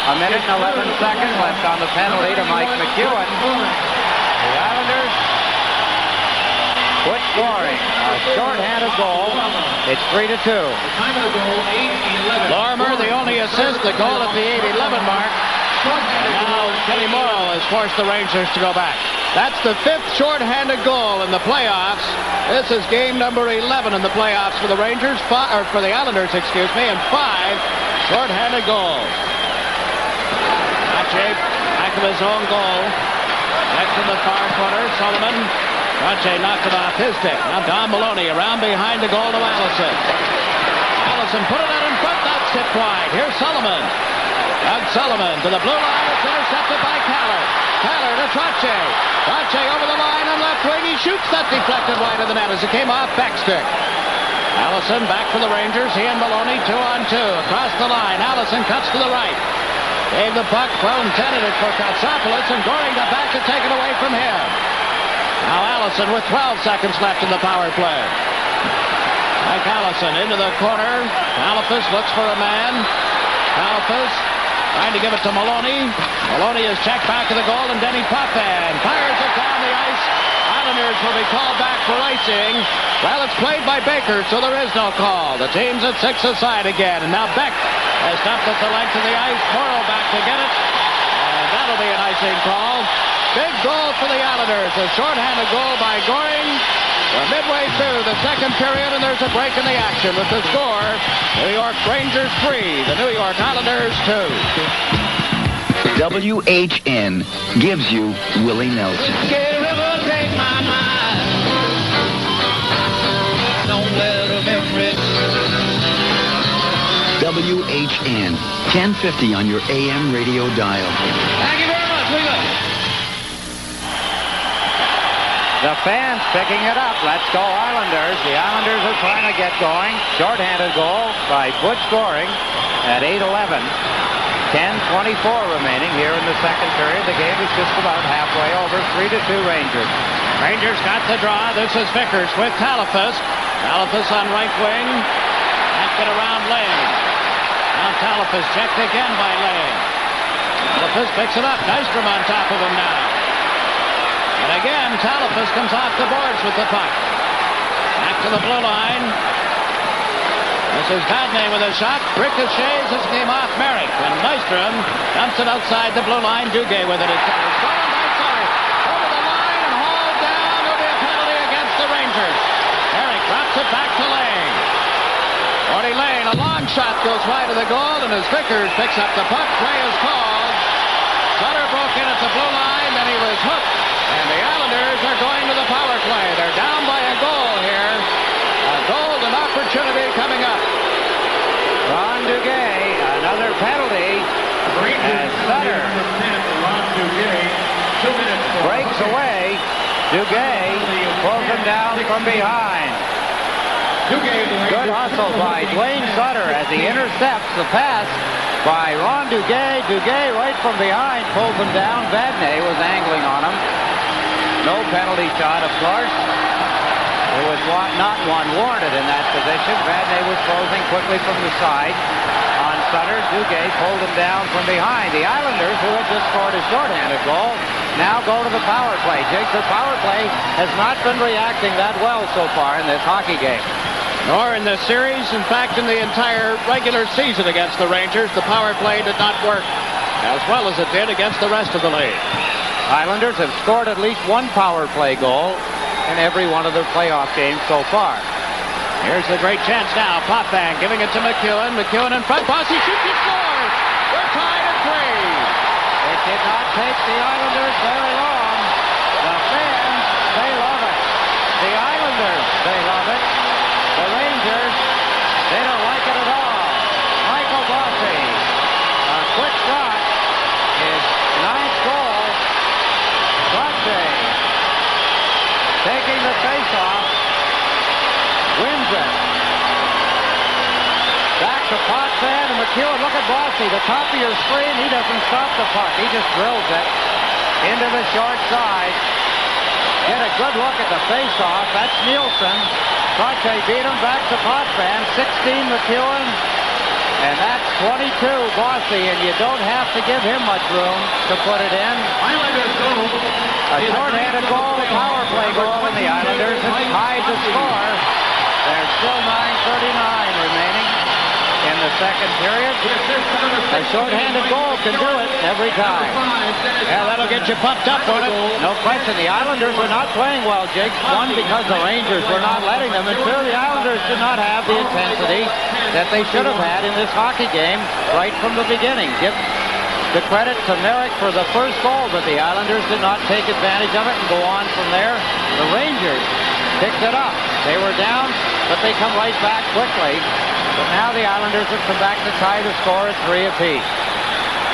A minute and 11 seconds left on the penalty to Mike McEwen. The Islanders quit scoring. A shorthanded goal. It's 3-2. Time of the goal, 8-11. Lorimer, the only assist, the goal at the 8-11 mark. And now Kenny Morrow has forced the Rangers to go back. That's the 5th shorthanded goal in the playoffs. This is game number 11 in the playoffs for the Rangers, or for the Islanders, excuse me, and 5 shorthanded goals. Rache back of his own goal. Next in the far corner, Sullivan. Rache knocked it off his stick. Now Don Maloney around behind the goal to Allison. Allison put it out in front. That's hit wide. Here's Sullivan. Doug Sullivan to the blue line. It's intercepted by Kaller. Kaller to Trache. Trache over the line on left wing. He shoots that deflected wide of the net as it came off back stick. Allison back for the Rangers. He and Maloney 2-on-2. Across the line. Allison cuts to the right. Gave the puck. Well intended it for KOTSOPOULOS, and Goring got back to take it away from him. Now Allison with 12 seconds left in the power play. Mike Allison into the corner. Kalafis looks for a man. Kalafis trying to give it to Maloney. Maloney is checked back to the goal, and Denny Potvin fires it down the ice. Islanders will be called back for icing. Well, it's played by Baker, so there is no call. The team's at 6 aside again, and now Beck has stopped at the length of the ice. Morrow back to get it, and that'll be an icing call. Big goal for the Islanders. A shorthanded goal by Goring. We're midway through the second period, and there's a break in the action with the score. New York Rangers 3, the New York Islanders 2. WHN gives you Willie Nelson. Take my mind. Don't let them embrace. WHN 1050 on your AM radio dial. Thank you very much. We got it. The fans picking it up. Let's go Islanders. The Islanders are trying to get going. Shorthanded goal by Butch Goring at 8:11. 10:24 remaining here in the second period. The game is just about halfway over. 3-2 Rangers. Rangers got the draw. This is Vickers with Kalafis. Kalafis on right wing. Back it around Lane. Now Kalafis checked again by Lane. Kalafis picks it up. Nystrom on top of him now. And again, Kalafis comes off the boards with the puck. Back to the blue line. This is Vadnais with a shot. Ricochets as it came off Merrick. And Nystrom dumps it outside the blue line. Duguay with it. It's gone by Sutter. Over the line and hauled down. There'll be a penalty against the Rangers. Merrick drops it back to Lane. Artie Lane, a long shot goes wide of the goal, and as Vickers picks up the puck, play is called. Sutter broke in at the blue line, then he was hooked. And the Islanders are going to the power play. They're down by a goal here. A golden opportunity coming up. Ron Duguay, another penalty. And Sutter breaks away. Duguay pulls him down from behind. Good hustle by Dwayne Sutter as he intercepts the pass by Ron Duguay. Duguay right from behind pulls him down. Vadnais was angling on him. No penalty shot, of course. There was not one warranted in that position. Vadnais was closing quickly from the side on Sutter. Duguay pulled him down from behind. The Islanders, who had just scored a shorthanded goal, now go to the power play. Jiggs, the power play has not been reacting that well so far in this hockey game. Nor in this series. In fact, in the entire regular season against the Rangers, the power play did not work as well as it did against the rest of the league. Islanders have scored at least one power play goal in every one of their playoff games so far. Here's the great chance now. Potvin giving it to McEwen. McEwen in front. Bossy shoots and scores. We're tied at 3. It did not take the Islanders very long. The fans, they love it. The Islanders, they love it. The Rangers, they don't like it at all. Michael Bossy, a quick shot, his 9th goal. Bossy taking the face-off, wins it. Back to Potvin and McEwen. Look at Bossy, the top of your screen. He doesn't stop the puck. He just drills it into the short side. Get a good look at the face-off. That's Nielsen. Trache beat him. Back to Potvin. 16 McEwen. And that's 22 Bossy, and you don't have to give him much room to put it in. A short-handed goal, a power play goal, and the Islanders have tied the score. There's still 9:39 remaining in the second period. A short-handed goal can do it every time. Yeah, that'll get you pumped up, won't it? No question. The Islanders were not playing well, Jake. One, because the Rangers were not letting them, and two, the Islanders did not have the intensity that they should have had in this hockey game right from the beginning. Give the credit to Merrick for the first goal, but the Islanders did not take advantage of it and go on from there. The Rangers picked it up. They were down, but they come right back quickly. But now the Islanders have come back to tie the score at 3 apiece.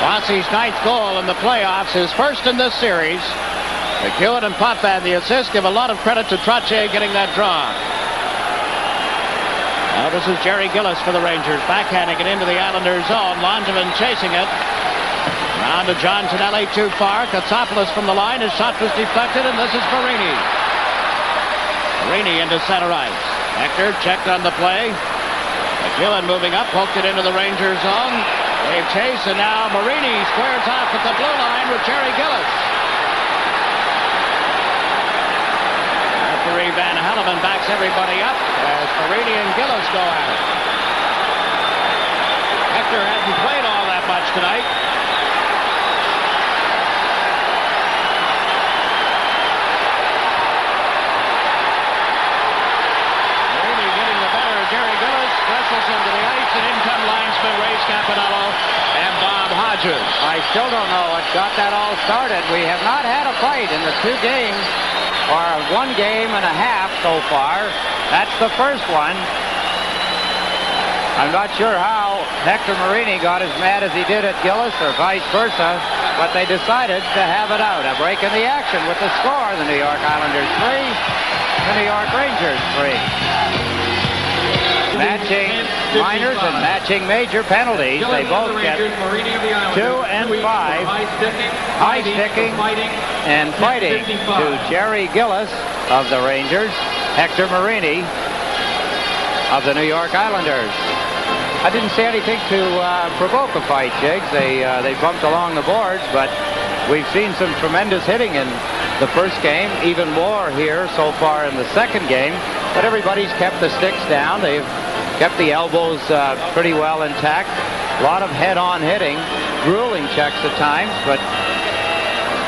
Bossy's 9th goal in the playoffs, his first in this series. McEwen and Potvin, the assist, give a lot of credit to Trache getting that draw. Now this is Jerry Gillis for the Rangers, backhanding it into the Islanders' zone. Langevin chasing it. Round to John Tonelli, too far. KOTSOPOULOS from the line. His shot was deflected, and this is Marini. Marini into center ice. Hector checked on the play. McEwen moving up, poked it into the Rangers' zone. They chase, and now Marini squares off at the blue line with Jerry Gillis. Referee Van Helleman backs everybody up as Marini and Gillis go at it. Hector hasn't played all that much tonight. Marini getting the better of Jerry Gillis, wrestles into the ice, and in come linesman Ray Scapanello and Bob Hodges. I still don't know what got that all started. We have not had a fight in the 2 games. Or 1 game and a half so far. That's the first one. I'm not sure how Hector Marini got as mad as he did at Gillis or vice versa, but they decided to have it out. A break in the action with the score. The New York Islanders 3, the New York Rangers 3. Matching minors and matching major penalties. They both get 2 and 5. High sticking and fighting to Jerry Gillis of the Rangers, Hector Marini of the New York Islanders. I didn't see anything to provoke a fight, Jiggs. They bumped along the boards, but we've seen some tremendous hitting in the first game, even more here so far in the second game. But everybody's kept the sticks down. They've kept the elbows pretty well intact. A lot of head-on hitting, grueling checks at times, but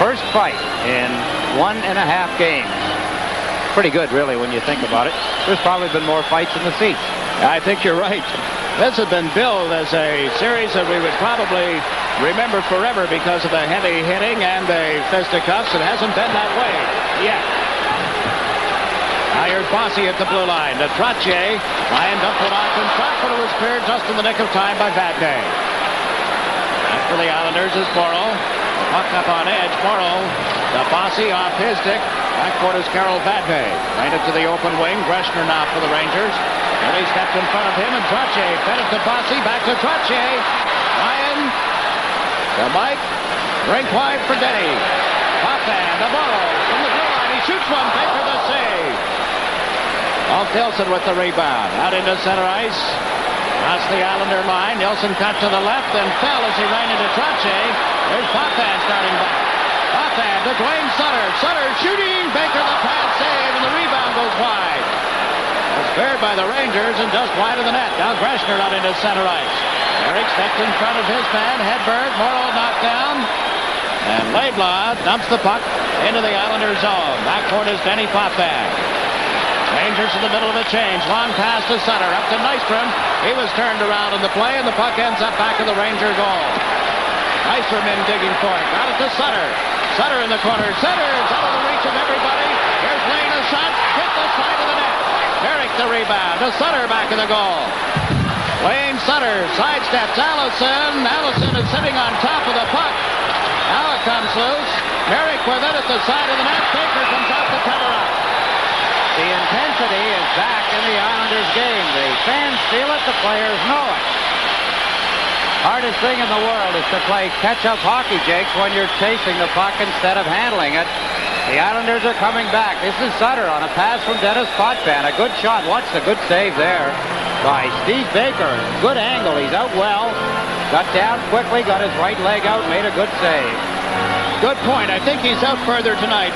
first fight in 1.5 games. Pretty good, really, when you think about it. There's probably been more fights in the seats. I think you're right. This has been billed as a series that we would probably remember forever because of the heavy hitting and the fisticuffs. It hasn't been that way yet. Now here's Bossy at the blue line. The Trache lined up it off in front, but it was cleared just in the nick of time by Vadnais. After the Islanders is Morrow. Puck up on edge. Morrow. The Bossy off his stick. Backcourt is Carol Vadnais. Right into the open wing. Greshner now for the Rangers. Billy stepped in front of him, and Trache fed it to Bossy. Back to Trache. Ryan. To Mike. Rink wide for Denny. Potvin to Morrow. From the blue line. He shoots one. Baker the save. Walt Nilsson with the rebound. Out into center ice. Across the Islander line. Nilsson cut to the left and fell as he ran into Trache. There's Potvin starting back. stand to Dwayne Sutter. Sutter shooting. Baker the pass save, and the rebound goes wide. It's spared by the Rangers and just wide of the net. Now Greshner out into center ice. Eric steps in front of his man. Hedberg, Morrow knocked down. And Laidlaw dumps the puck into the Islanders' zone. Backcourt is Denny Potvin. Rangers in the middle of a change. Long pass to Sutter. Up to Nystrom. He was turned around in the play, and the puck ends up back of the Ranger goal. Nystrom in digging for it. Got it to Sutter. Sutter in the corner. Sutter is out of the reach of everybody. Here's Lane, a shot. Hit the side of the net. Merrick the rebound. To Sutter back in the goal. Wayne Sutter sidesteps Allison. Allison is sitting on top of the puck. Now it comes loose. Merrick with it at the side of the net. Baker comes out to cover up. The intensity is back in the Islanders game. The fans feel it. The players know it. Hardest thing in the world is to play catch-up hockey, Jakes, when you're chasing the puck instead of handling it. The Islanders are coming back. This is Sutter on a pass from Dennis Potvin. A good shot. Watch the good save there by Steve Baker. Good angle. He's out well. Got down quickly, got his right leg out, made a good save. Good point. I think he's out further tonight.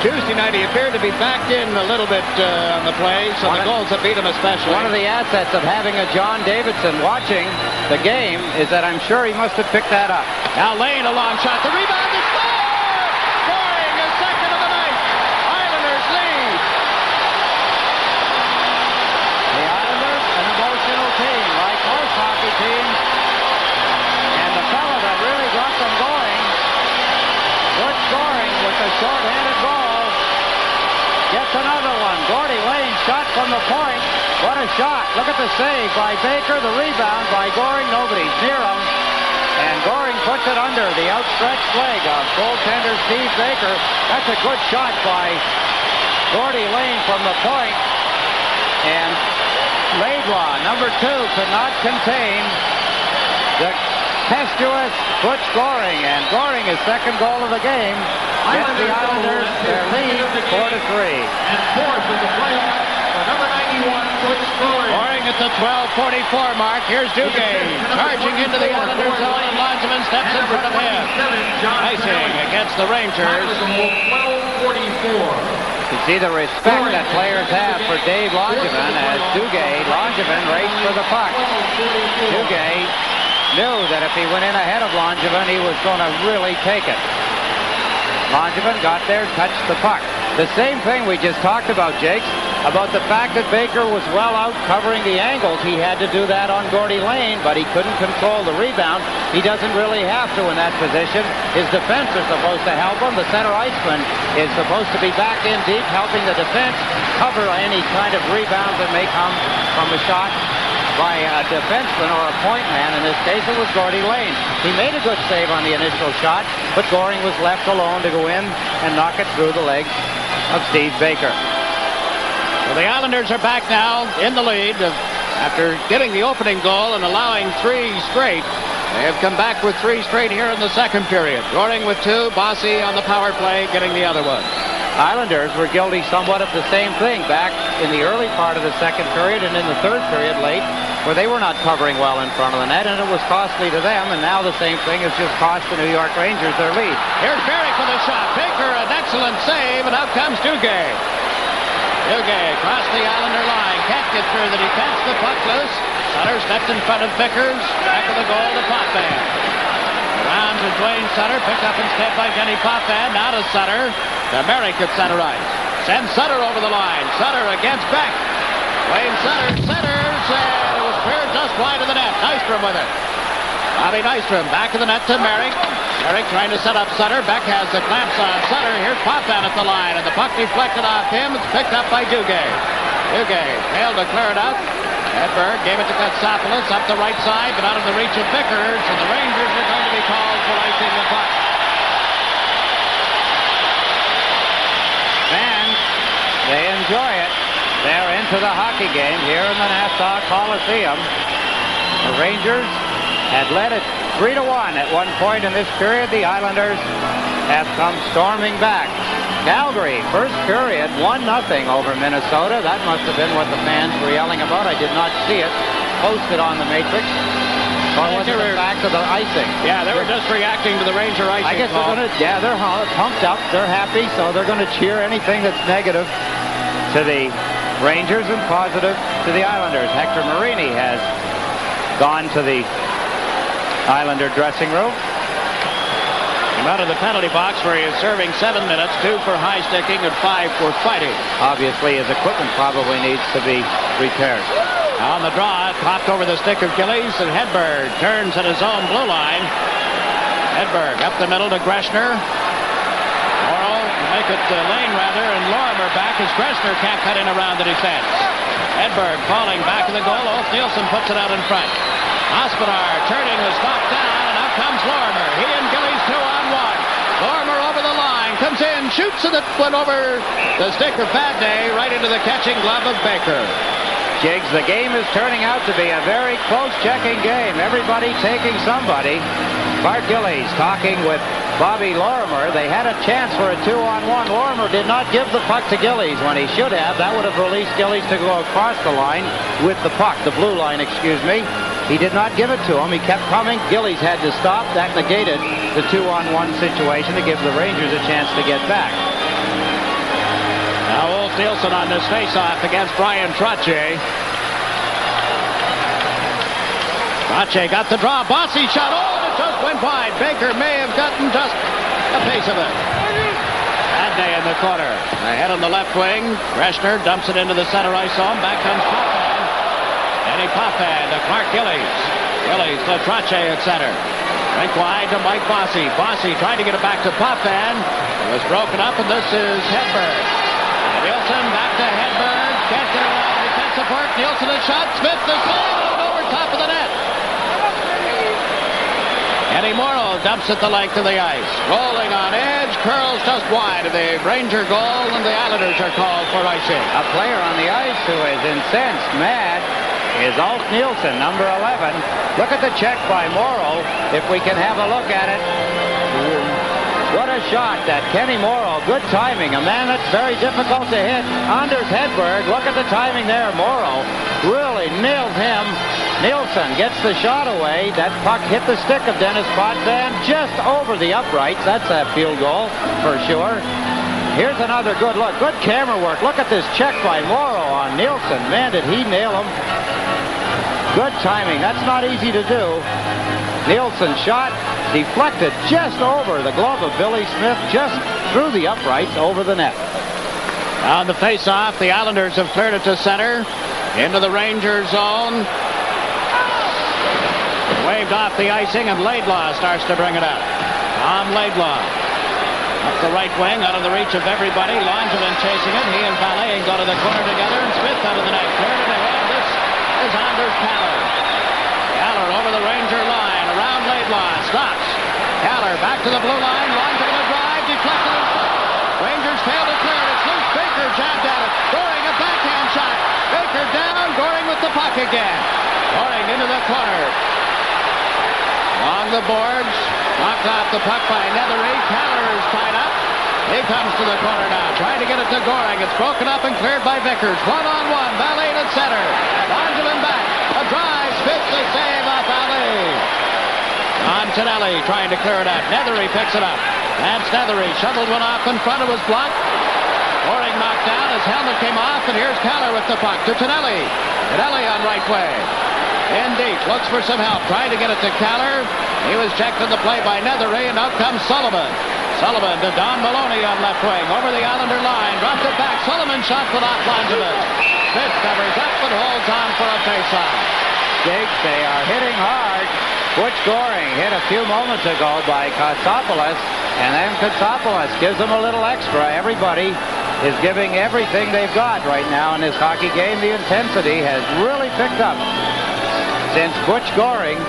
Tuesday night he appeared to be backed in a little bit on the play, so the goals have beat him especially. One of the assets of having a John Davidson watching the game is that I'm sure he must have picked that up. Now Lane, a long shot. The rebound is score! Scoring his second of the night. Islanders lead. The Islanders, an emotional team, like most hockey teams. And the fellow that really got them going, good scoring with the short-handed ball. Gets another one. Gordy Lane shot from the point. What a shot. Look at the save by Baker. The rebound by Goring. Nobody's near him. And Goring puts it under the outstretched leg of goaltender Steve Baker. That's a good shot by Gordy Lane from the point. And Laidlaw, number 2, could not contain the tempestuous Butch Goring. And Goring, his second goal of the game, gets the Islanders their lead 4-3. And fourth in the playoff for number 91, Butch Goring. Goring at the 12:44 mark. Here's Duguay charging into the Islanders zone, and Langevin steps in front of him. Icing against the Rangers. 12:44. You see the respect that players have for Dave Langevin as Langevin raced for the puck. Duguay knew that if he went in ahead of Langevin, he was going to really take it. Langevin got there, touched the puck. The same thing we just talked about, Jakes, about the fact that Baker was well out covering the angles. He had to do that on Gordy Lane, but he couldn't control the rebound. He doesn't really have to in that position. His defense is supposed to help him. The center iceman is supposed to be back in deep, helping the defense cover any kind of rebound that may come from a shot by a defenseman or a point man. In this case, it was Gordy Lane. He made a good save on the initial shot, but Goring was left alone to go in and knock it through the legs of Steve Baker. Well, the Islanders are back now in the lead after getting the opening goal and allowing 3 straight. They have come back with 3 straight here in the second period. Goring with 2, Bossy on the power play getting the other one. Islanders were guilty somewhat of the same thing back in the early part of the second period and in the third period late, where they were not covering well in front of the net, and it was costly to them, and now the same thing has just cost the New York Rangers their lead. Here's Merrick with a shot. Baker, an excellent save, and out comes Duguay. Duguay across the Islander line. Can't get through the defense. The puck loose. Sutter steps in front of Vickers. Back of the goal to Potvin. Around to Dwayne Sutter. Picked up instead by Denny Potvin. Now to Sutter. To Merrick at center ice. Sends Sutter over the line. Sutter against Beck. Wayne Sutter centers, and it was cleared just wide of the net. Nystrom with it. Bobby Nystrom back of the net to Merrick. Merrick trying to set up Sutter. Beck has the clamps on Sutter. Here's Potvin at the line, and the puck deflected off him. It's picked up by Duguay. Duguay failed to clear it out. Hedberg gave it to KOTSOPOULOS up the right side, but out of the reach of Vickers, and the Rangers are going to be called for icing the puck. Fans, they enjoy it. They're into the hockey game here in the Nassau Coliseum. The Rangers had led it 3-1 at one point in this period. The Islanders have come storming back. Calgary, first period, 1-0 over Minnesota. That must have been what the fans were yelling about. I did not see it posted on the Matrix. Or was it the fact of the icing? Yeah, they were just reacting to the Ranger icing. I guess call. they're going to, yeah, they're pumped up. They're happy, so they're going to cheer anything that's negative to the Rangers and positive to the Islanders. Hector Marini has gone to the Islander dressing room. Came out of the penalty box where he is serving 7 minutes, 2 for high sticking and 5 for fighting. Obviously, his equipment probably needs to be repaired. On the draw, popped over the stick of Gillies, and Hedberg turns at his own blue line. Hedberg up the middle to Greshner. Morrow make it lane rather, and Lorimer back as Greshner can't cut in around the defense. Hedberg falling back of the goal. Ulf Nielsen puts it out in front. Hospodar turning the stop down, and up comes Lorimer. He and Gillies 2-on-1. Lorimer over the line, comes in, shoots, and it went over the stick of Fadney right into the catching glove of Baker. Jiggs, the game is turning out to be a very close checking game. Everybody taking somebody. Bart Gillies talking with Bobby Lorimer. They had a chance for a 2-on-1. Lorimer did not give the puck to Gillies when he should have. That would have released Gillies to go across the line with the puck, the blue line, excuse me. He did not give it to him. He kept coming. Gillies had to stop. That negated the 2-on-1 situation to give the Rangers a chance to get back. Now Ulf Nielsen on this face-off against Brian Trottier. Trottier got the draw. Bossy shot. Oh, it just went wide. Baker may have gotten just a pace of it. Fadney in the corner. Ahead on the left wing. Greshner dumps it into the center ice zone. Back comes Poffan. Danny Poffan to Clark Gillies. Gillies to Trottier at center. Rink wide to Mike Bossy. Bossy trying to get it back to Poffan. It was broken up, and this is Hedberg. Nielsen back to Hedberg. Can't get it out. Defensive work. Nielsen a shot. Smith the save. Over top of the net. Eddie Morrow dumps it the length of the ice. Rolling on edge. Curls just wide of the Ranger goal, and the Islanders are called for icing. A player on the ice who is incensed, mad, is Ulf Nielsen, number 11. Look at the check by Morrow, if we can have a look at it. What a shot, that Kenny Morrow. Good timing. A man that's very difficult to hit. Anders Hedberg. Look at the timing there. Morrow really nailed him. Nielsen gets the shot away. That puck hit the stick of Dennis Potvin just over the uprights. That's a field goal for sure. Here's another good look. Good camera work. Look at this check by Morrow on Nielsen. Man, did he nail him. Good timing. That's not easy to do. Nielsen shot deflected just over the glove of Billy Smith, just through the uprights over the net. On the face-off, the Islanders have cleared it to center. Into the Ranger zone. Waved off the icing, and Laidlaw starts to bring it up. Tom Laidlaw. Up the right wing, out of the reach of everybody. Langevin chasing it. He and Valet go to the corner together, and Smith out of the net. Cleared it ahead. This is Anders Kaller. Kaller over the Ranger line. Around Laidlaw. Stops. Kaller back to the blue line. Langevin a drive. Deflected in front. Rangers fail to clear it. It's loose. Baker jabbed at it. Goring a backhand shot. Baker down. Goring with the puck again. Goring into the corner. Along the boards. Knocked off the puck by Nethery. Kaller is tied up. He comes to the corner now. Trying to get it to Goring. It's broken up and cleared by Vickers. 1-on-1. Valet at center. Langevin back. A drive. Spits the save off Valet. Antonelli trying to clear it out. Nethery picks it up. That's Nethery. Shoveled one off in front. It was blocked. Goring knocked down. His helmet came off. And here's Kaller with the puck to Tonelli. Tonelli on right wing. In deep. Looks for some help. Trying to get it to Kaller. He was checked in the play by Nethery. And out comes Sullivan. Sullivan to Don Maloney on left wing. Over the Islander line. Dropped it back. Sullivan shot put off Langevin. Smith covers up and holds on for a face-off. Jiggs, they are hitting hard. Butch Goring hit a few moments ago by KOTSOPOULOS, and then KOTSOPOULOS gives them a little extra. Everybody is giving everything they've got right now in this hockey game. The intensity has really picked up since Butch Goring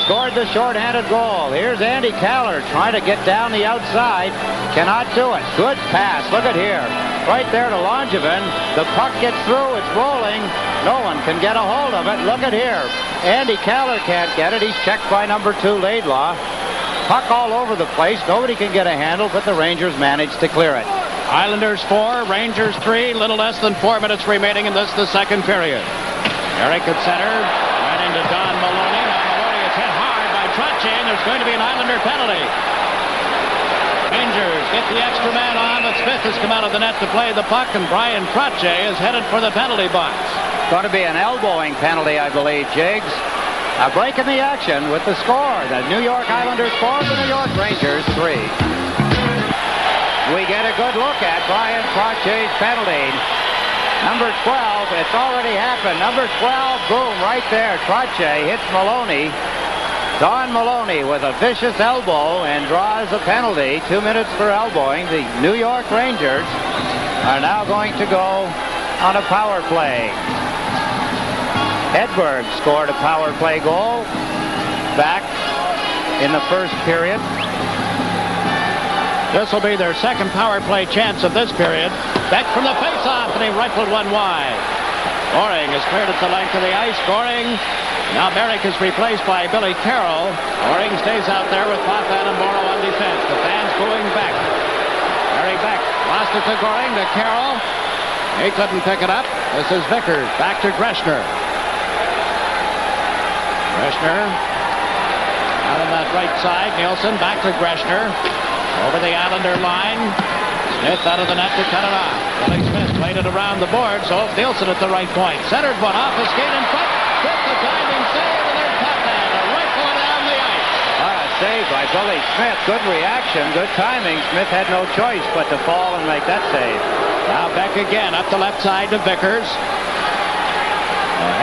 scored the shorthanded goal. Here's Andy Kaller trying to get down the outside. Cannot do it. Good pass. Look at here. Right there to Langevin. The puck gets through. It's rolling. No one can get a hold of it. Look at here. Andy Kaller can't get it. He's checked by number 2, Laidlaw. Puck all over the place. Nobody can get a handle, but the Rangers managed to clear it. Islanders 4, Rangers 3. Little less than 4 minutes remaining in this, the second period. Eric at center. Right into Don Maloney. Now Maloney Trottier, and there's going to be an Islander penalty. Rangers get the extra man on, but Smith has come out of the net to play the puck, and Brian Trottier is headed for the penalty box. Going to be an elbowing penalty, I believe, Jiggs. A break in the action with the score. The New York Islanders 4, the New York Rangers 3. We get a good look at Brian Trottier's penalty. Number 12, it's already happened. Number 12, boom, right there. Trottier hits Maloney. Don Maloney with a vicious elbow and draws a penalty. 2 minutes for elbowing. The New York Rangers are now going to go on a power play. Hedberg scored a power play goal back in the first period. This will be their second power play chance of this period. Beck from the face-off, and he rifled one wide. Goring is cleared at the length of the ice. Goring. Now Merrick is replaced by Billy Carroll. Goring stays out there with Potvin and Morrow on defense. The fans booing Beck. Barry Beck lost it to Goring, to Carroll. He couldn't pick it up. This is Vickers. Back to Greshner. Greshner out on that right side. Nielsen back to Greshner. Over the Islander line. Smith out of the net to cut it off. Billy Smith played it around the board, so Nielsen at the right point. Centered one off the skate in front. Gets the diving save, and there's Potvin to rifle it down the ice. Save by Billy Smith. Good reaction, good timing. Smith had no choice but to fall and make that save. Now Beck again up the left side to Vickers.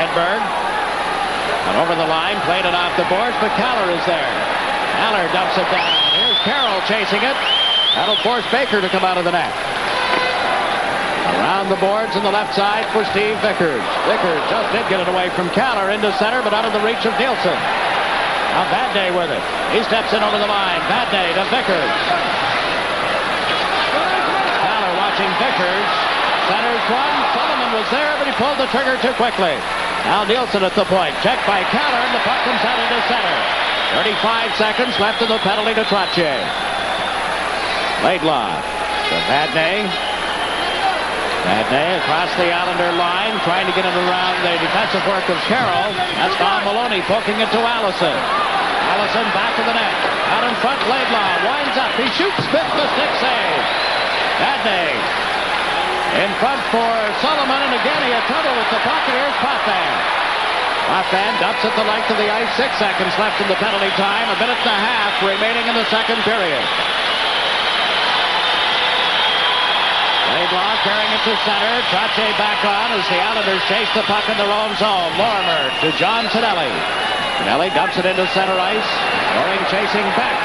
Hedberg. And over the line, played it off the boards, but Kaller is there. Kaller dumps it down. Here's Carroll chasing it. That'll force Baker to come out of the net. Around the boards on the left side for Steve Vickers. Vickers just did get it away from Kaller into center, but out of the reach of Nielsen. Now Bad Day with it. He steps in over the line. Bad Day to Vickers. Kaller watching Vickers. Centers one. Sullivan was there, but he pulled the trigger too quickly. Now Nielsen at the point. Checked by Kaller, and the puck comes out into center. 35 seconds left in the penalty to Trottier. Laidlaw to Bad Day. Bad Day across the Islander line, trying to get it around the defensive work of Carroll. That's Don Maloney poking it to Allison. Allison back to the net. Out in front, Laidlaw winds up. He shoots. Smith the stick save. Bad Day in front for Sullivan, and again he had trouble with the puck, and here's Potvin. Potvin dumps at the length of the ice. 6 seconds left in the penalty time. A minute and a half remaining in the second period. Laidlaw carrying it to center. Trottier back on as the Islanders chase the puck in their own zone. Lorimer to John Tonelli. Tonelli dumps it into center ice. Goring chasing back.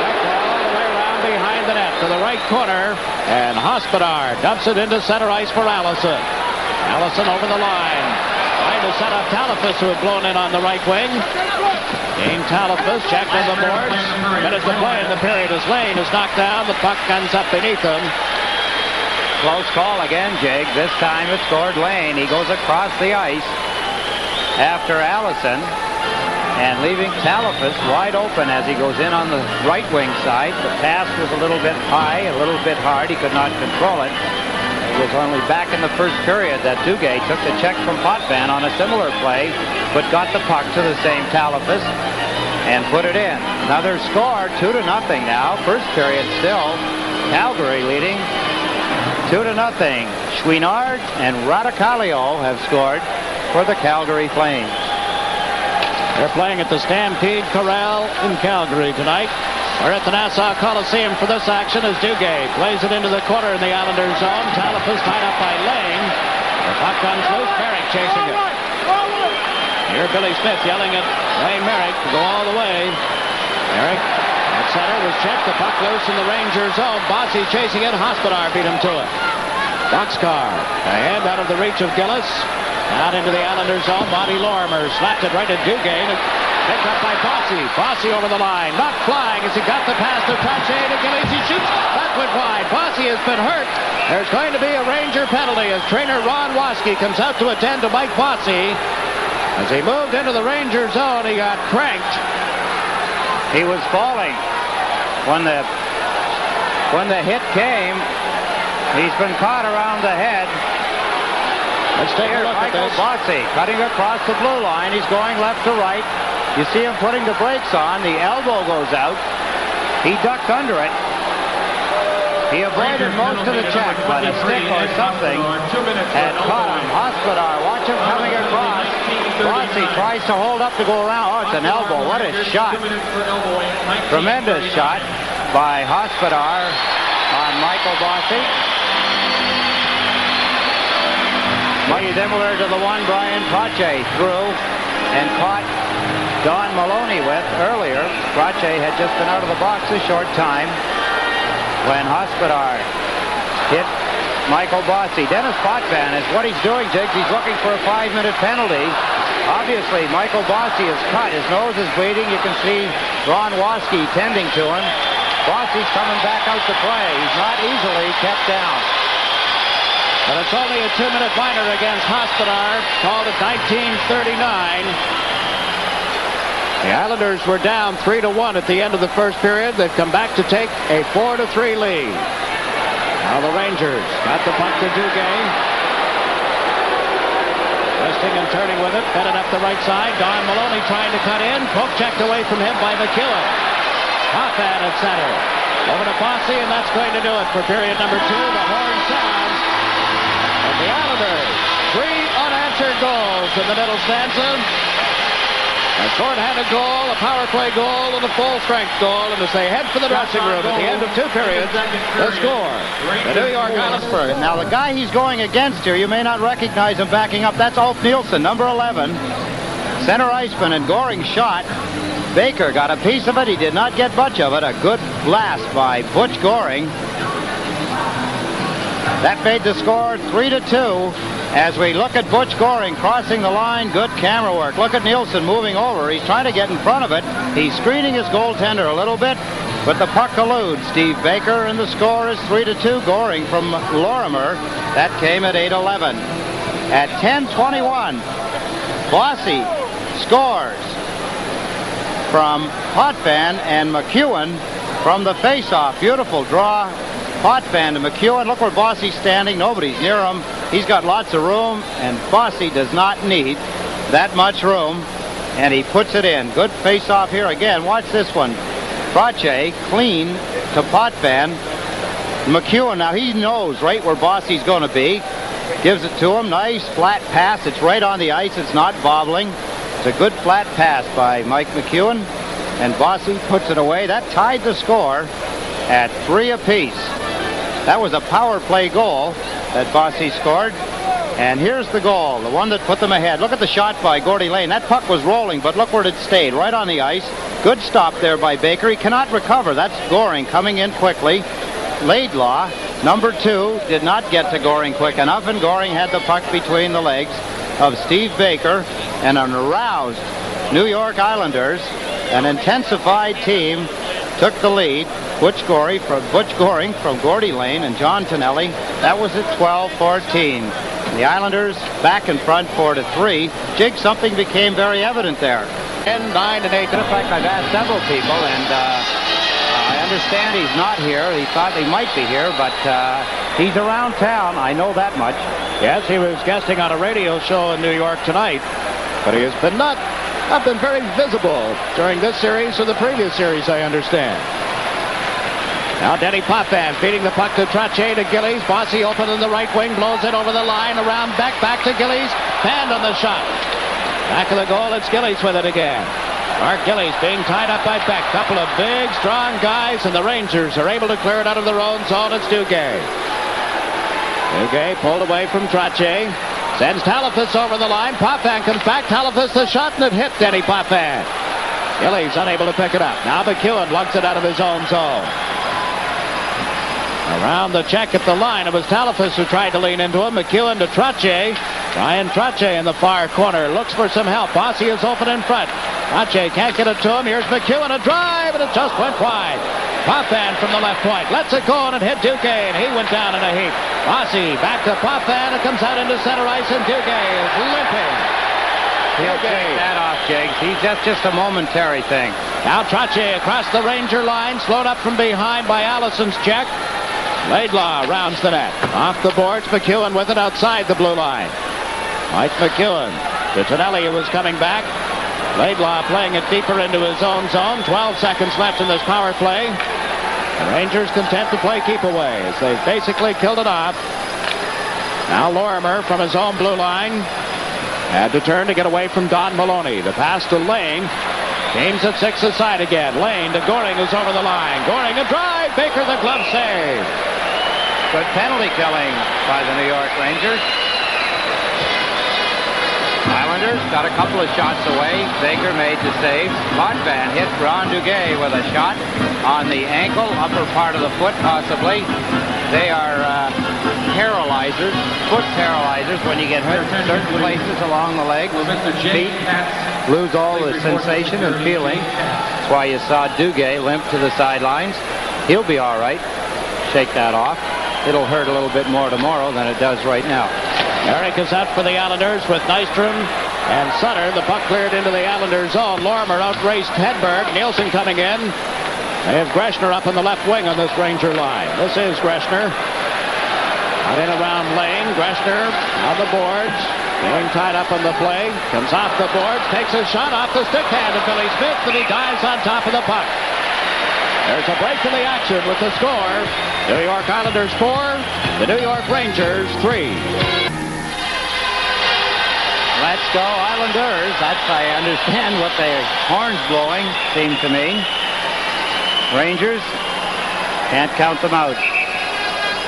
Back all the way around behind the net to the right corner. And Hospodar dumps it into center ice for Allison. Allison over the line. Trying to set up Talafus, who had blown in on the right wing. Dean Talafus checked on the boards. Minute to play in the period as Lane is knocked down. The puck guns up beneath him. Close call again, Jake. This time it scored Lane. He goes across the ice after Allison and leaving Talafus wide open as he goes in on the right wing side. The pass was a little bit high, a little bit hard. He could not control it. It was only back in the first period that Duguay took the check from Potvin on a similar play, but got the puck to the same Talafus and put it in. Another score, 2-0 now. First period still. Calgary leading 2-0. Chouinard and Radicalio have scored for the Calgary Flames. They're playing at the Stampede Corral in Calgary tonight. We're at the Nassau Coliseum for this action as Duguay plays it into the corner in the Islanders zone. Talafus tied up by Lane. The puck comes loose. Merrick chasing it. Here Billy Smith yelling at Wayne Merrick to go all the way. Merrick at center was checked. The puck loose in the Ranger zone. Bossy chasing it. Hospodar beat him to it. Boxcar ahead out of the reach of Gillis. Out into the Islanders zone. Bobby Lorimer slapped it right at Duguay. Picked up by Bossy. Bossy over the line. Not flying as he got the pass to Trottier to Gillies. He shoots. That went wide. Bossy has been hurt. There's going to be a Ranger penalty as trainer Ron Waske comes out to attend to Mike Bossy. As he moved into the Ranger zone, he got cranked. He was falling. When the hit came, he's been caught around the head. Let's take a look at Michael this. Bossy cutting across the blue line. He's going left to right. You see him putting the brakes on. The elbow goes out. He ducked under it. He avoided most of the check, but a stick or something had caught him. Hospodar, watch him coming across. Bossy tries to hold up to go around. Oh, it's an elbow. What a shot. Tremendous shot by Hospodar on Michael Bossy. Much similar to the one Brian Pache threw and caught Don Maloney with earlier. Pache had just been out of the box a short time when Hospodar hit Michael Bossy. Dennis Potvin is what he's doing, Jiggs. He's looking for a 5-minute penalty. Obviously, Michael Bossy is cut. His nose is bleeding. You can see Ron Waske tending to him. Bossy's coming back out to play. He's not easily kept down. But it's only a 2-minute minor against Hospodar, called at 1939. The Islanders were down 3-1 at the end of the first period. They've come back to take a 4-3 lead. Now the Rangers got the puck to Duguay. Twisting and turning with it, headed up the right side. Don Maloney trying to cut in. Poke checked away from him by McEwen. Potvin at center. Over to Bossy, and that's going to do it for period number 2. The horn sounds. And the Islanders, 3 unanswered goals in the middle stanza. A short-handed goal, a power play goal, and a full-strength goal. And as they head for the dressing room at the end of 2 periods, the score, the New York Islanders. Now, the guy he's going against here, you may not recognize him backing up. That's Ulf Nielsen, number 11. Center iceman and Goring shot. Baker got a piece of it. He did not get much of it. A good blast by Butch Goring. That made the score 3-2. As we look at Butch Goring crossing the line, good camera work. Look at Nielsen moving over. He's trying to get in front of it. He's screening his goaltender a little bit, but the puck eludes Steve Baker, and the score is 3-2. Goring from Lorimer. That came at 8:11. At 10:21, Bossy scores from Potvin and McEwen from the faceoff. Beautiful draw. Potvin to McEwen. Look where Bossy's standing. Nobody's near him. He's got lots of room, and Bossy does not need that much room, and he puts it in. Good face-off here again. Watch this one. Pache clean to Potvin. McEwen, now he knows right where Bossy's going to be. Gives it to him. Nice flat pass. It's right on the ice. It's not bobbling. It's a good flat pass by Mike McEwen, and Bossy puts it away. That tied the score at 3 apiece. That was a power play goal that Bossy scored. And here's the goal, the one that put them ahead. Look at the shot by Gordy Lane. That puck was rolling, but look where it stayed, right on the ice. Good stop there by Baker. He cannot recover. That's Goring coming in quickly. Laidlaw, number 2, did not get to Goring quick enough, and Goring had the puck between the legs of Steve Baker. And an aroused New York Islanders, an intensified team, took the lead. Butch Goring from Gordy Lane and John Tonelli. That was at 12:14. The Islanders back in front 4-3. Jig, something became very evident there. 10, 9, and 8. In fact, I've asked several people, and I understand he's not here. He thought he might be here, but he's around town. I know that much. Yes, he was guesting on a radio show in New York tonight, but he has been not been very visible during this series or the previous series, I understand. Now Denny Potvin feeding the puck to Trottier to Gillies. Bossy open in the right wing, blows it over the line, around back to Gillies. Hand on the shot. Back of the goal, it's Gillies with it again. Mark Gillies being tied up by Beck. Couple of big, strong guys, and the Rangers are able to clear it out of their own zone. It's Duguay. Duguay pulled away from Trottier. Sends Talafas over the line. Potvin comes back. Talafas the shot, and it hit Denny Potvin. Gillies unable to pick it up. Now McEwen lugs it out of his own zone. Around the check at the line, it was Talafas who tried to lean into him. McEwen to Trottier. Ryan Trottier in the far corner looks for some help. Bossy is open in front. Trottier can't get it to him. Here's McEwen, a drive, and it just went wide. Potvin from the left point lets it go, and it hit Duguay, and he went down in a heap. Bossy back to Potvin, and comes out into center ice, and Duguay is limping. He'll take that off, Jiggs. He's just a momentary thing. Now Trottier across the Ranger line, slowed up from behind by Allison's check. Laidlaw rounds the net. Off the boards, McEwen with it outside the blue line. Mike McEwen to Tonelli, who was coming back. Laidlaw playing it deeper into his own zone. 12 seconds left in this power play. The Rangers content to play keep away as they've basically killed it off. Now Lorimer from his own blue line had to turn to get away from Don Maloney. The pass to Lane. James at 6 aside again. Lane to Goring, who's over the line. Goring a drive. Baker the glove save. Good penalty killing by the New York Rangers. Islanders got a couple of shots away. Baker made the save. Potvin hit Ron Duguay with a shot on the ankle, upper part of the foot possibly. They are paralyzers, foot paralyzers when you get hurt in certain places along the legs. Feet lose all the sensation and feeling. That's why you saw Duguay limp to the sidelines. He'll be all right. Shake that off. It'll hurt a little bit more tomorrow than it does right now. Eric is out for the Islanders with Nystrom and Sutter. The puck cleared into the Islanders zone. Lorimer outraced Hedberg. Nielsen coming in. They have Greshner up in the left wing on this Ranger line. This is Greshner. Out in around Lane. Greshner on the boards. Being tied up on the play. Comes off the boards. Takes a shot off the stick hand of Billy Smith, and he dives on top of the puck. There's a break in the action with the score. New York Islanders 4, the New York Rangers 3. Let's go Islanders. That's, I understand what the horns blowing, seemed to me. Rangers, can't count them out.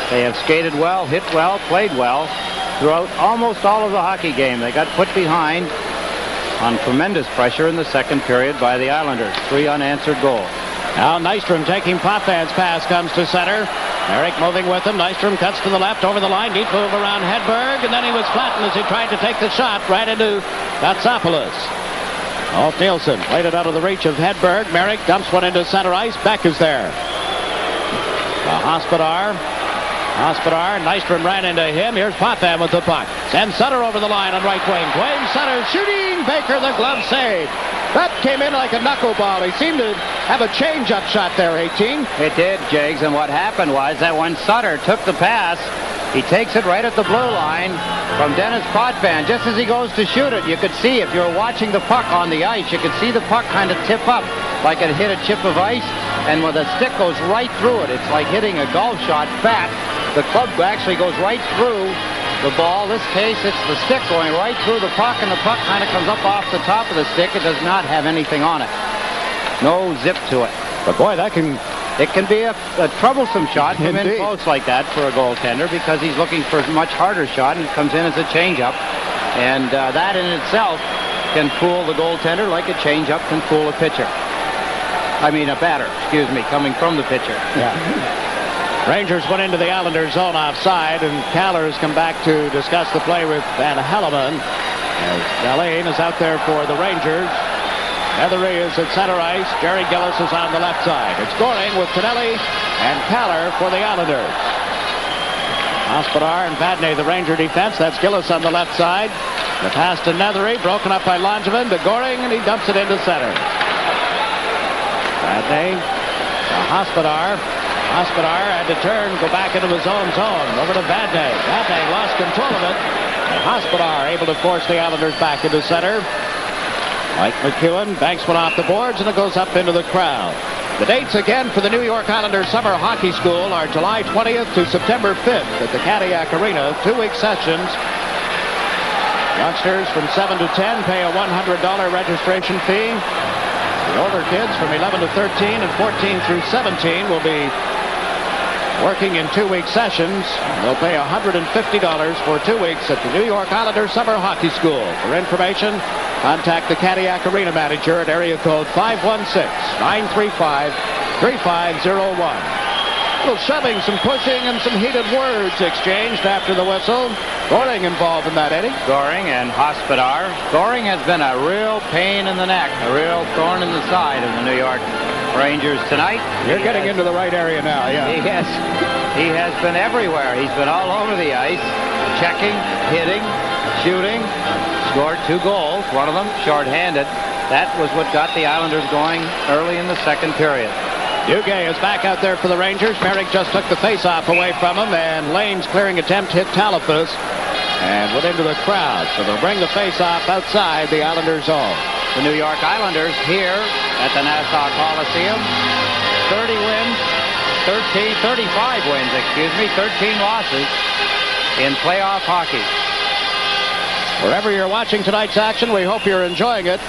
They have skated well, hit well, played well throughout almost all of the hockey game. They got put behind on tremendous pressure in the second period by the Islanders. 3 unanswered goals. Now Nystrom taking Potvan's pass, comes to center. Eric moving with him. Nystrom cuts to the left over the line. Deep move around Hedberg, and then he was flattened as he tried to take the shot right into KOTSOPOULOS. Alt Nielsen played it out of the reach of Hedberg. Merrick dumps one into center ice. Beck is there. Hospodar. Nystrom ran into him. Here's Potvin with the puck. Sends Sutter over the line on right wing. Dwayne Sutter shooting. Baker the glove save. That came in like a knuckleball. He seemed to have a change-up shot there, 18. It did, Jiggs, and what happened was that when Sutter took the pass, he takes it right at the blue line from Dennis Potvin. Just as he goes to shoot it, you could see, if you were watching the puck on the ice, you could see the puck kind of tip up like it hit a chip of ice, and when the stick goes right through it, it's like hitting a golf shot fat. The club actually goes right through the ball. In this case, it's the stick going right through the puck, and the puck kind of comes up off the top of the stick. It does not have anything on it. No zip to it. But boy, that can... It can be a troublesome shot from in close like that for a goaltender, because he's looking for a much harder shot, and it comes in as a changeup. And that in itself can fool the goaltender like a changeup can fool a pitcher. I mean, a batter, excuse me, coming from the pitcher. Yeah. Rangers went into the Islanders zone offside, and Kaller has come back to discuss the play with Van Helleman. As Dahlin is out there for the Rangers. Heathery is at center ice. Jerry Gillis is on the left side. It's Goring with Tonelli and Kaller for the Islanders. Hospodar and Vadnais, the Ranger defense. That's Gillis on the left side. The pass to Nethery, broken up by Langevin to Goring, and he dumps it into center. Vadnais to Hospodar. Hospodar had to turn, go back into his own zone. Over to Vadnais. Vadnais lost control of it. And Hospodar able to force the Islanders back into center. Mike McEwen banks one off the boards, and it goes up into the crowd. The dates again for the New York Islanders Summer Hockey School are July 20th to September 5th at the Cadillac Arena. 2-week sessions. Youngsters from 7 to 10 pay a $100 registration fee. The older kids from 11 to 13 and 14 through 17 will be working in 2-week sessions. They'll pay $150 for 2 weeks at the New York Islanders Summer Hockey School. For information, contact the Cadillac Arena manager at area code 516-935-3501. A little shoving, some pushing, and some heated words exchanged after the whistle. Goring involved in that, Eddie. Goring and Hospodar. Goring has been a real pain in the neck, a real thorn in the side of the New York Rangers tonight. You're getting into the right area now, yeah. He has been everywhere. He's been all over the ice, checking, hitting, shooting, scored 2 goals, one of them shorthanded. That was what got the Islanders going early in the second period. Duguay is back out there for the Rangers. Merrick just took the face-off away from him, and Lane's clearing attempt hit Talafus. and went into the crowd. So they'll bring the face-off outside the Islanders' zone. The New York Islanders here at the Nassau Coliseum. 30 wins, 35 wins, 13 losses in playoff hockey. Wherever you're watching tonight's action, we hope you're enjoying it.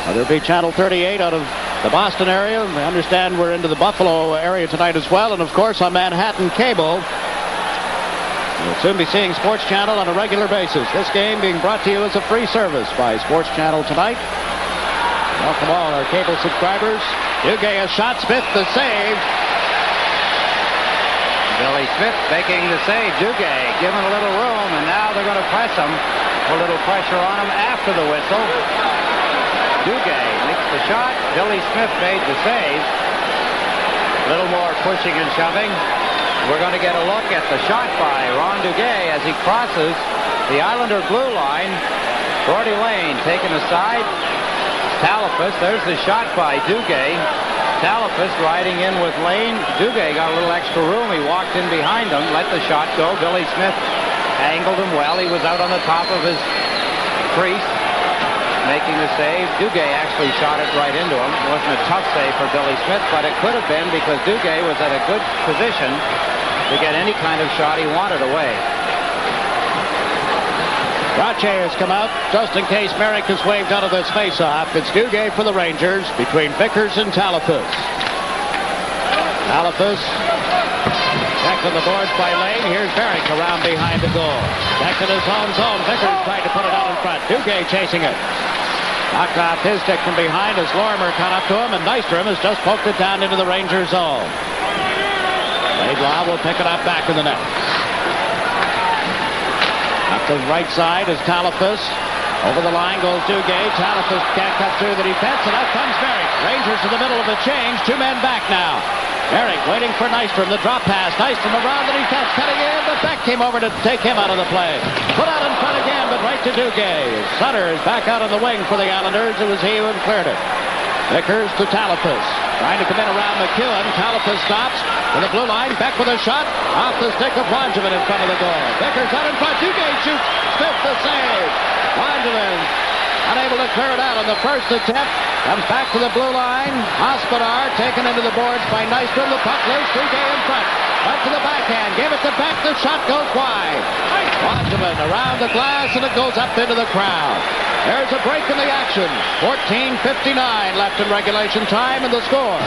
Whether it be Channel 38 out of the Boston area, I understand we're into the Buffalo area tonight as well, and of course on Manhattan Cable. We'll soon be seeing Sports Channel on a regular basis. This game being brought to you as a free service by Sports Channel tonight. Welcome all our cable subscribers. Duguay a shot, Smith the save. Billy Smith making the save. Duguay giving a little room, and now they're going to press him. A little pressure on him after the whistle. Duguay makes the shot. Billy Smith made the save. A little more pushing and shoving. We're going to get a look at the shot by Ron Duguay as he crosses the Islander blue line. Gordy Lane taken aside. Talipus, there's the shot by Duguay. Talipus riding in with Lane. Duguay got a little extra room. He walked in behind him, let the shot go. Billy Smith angled him well. He was out on the top of his crease, making the save. Duguay actually shot it right into him. It wasn't a tough save for Billy Smith, but it could have been because Duguay was at a good position to get any kind of shot he wanted away. Rache has come out just in case Merrick is waved out of this face-off. It's Duguay for the Rangers between Vickers and Talipus. Talipus checked on the boards by Lane. Here's Merrick around behind the goal. Checked in his own zone. Vickers tried to put it out in front. Duguay chasing it. Knocked off his stick from behind as Lorimer caught up to him, and Nystrom has just poked it down into the Rangers' zone. Laidlaw will pick it up back in the net. Up to the right side is Talipus. Over the line goes Duguay. Talipus can't cut through the defense, and out comes Merrick. Rangers in the middle of the change. 2 men back now. Merrick waiting for Nystrom. The drop pass. Nystrom around the defense, cutting in, but Beck came over to take him out of the play. Put out in front again, but right to Duguay. Sutter is back out on the wing for the Islanders. It was he who cleared it. Vickers to Talipus. Trying to come in around McEwen. Talipus stops to the blue line. Beck with a shot off the stick of Langevin in front of the goal. Vickers out in front. Duguay shoots. Smith the save. Langevin unable to clear it out on the first attempt. Comes back to the blue line. Hospodar taken into the boards by Nystrom. The puck loose. Duguay in front. Up to the backhand. Gave it to Beck. The shot goes wide. Langevin around the glass, and it goes up into the crowd. There's a break in the action. 14:59 left in regulation time, and the score.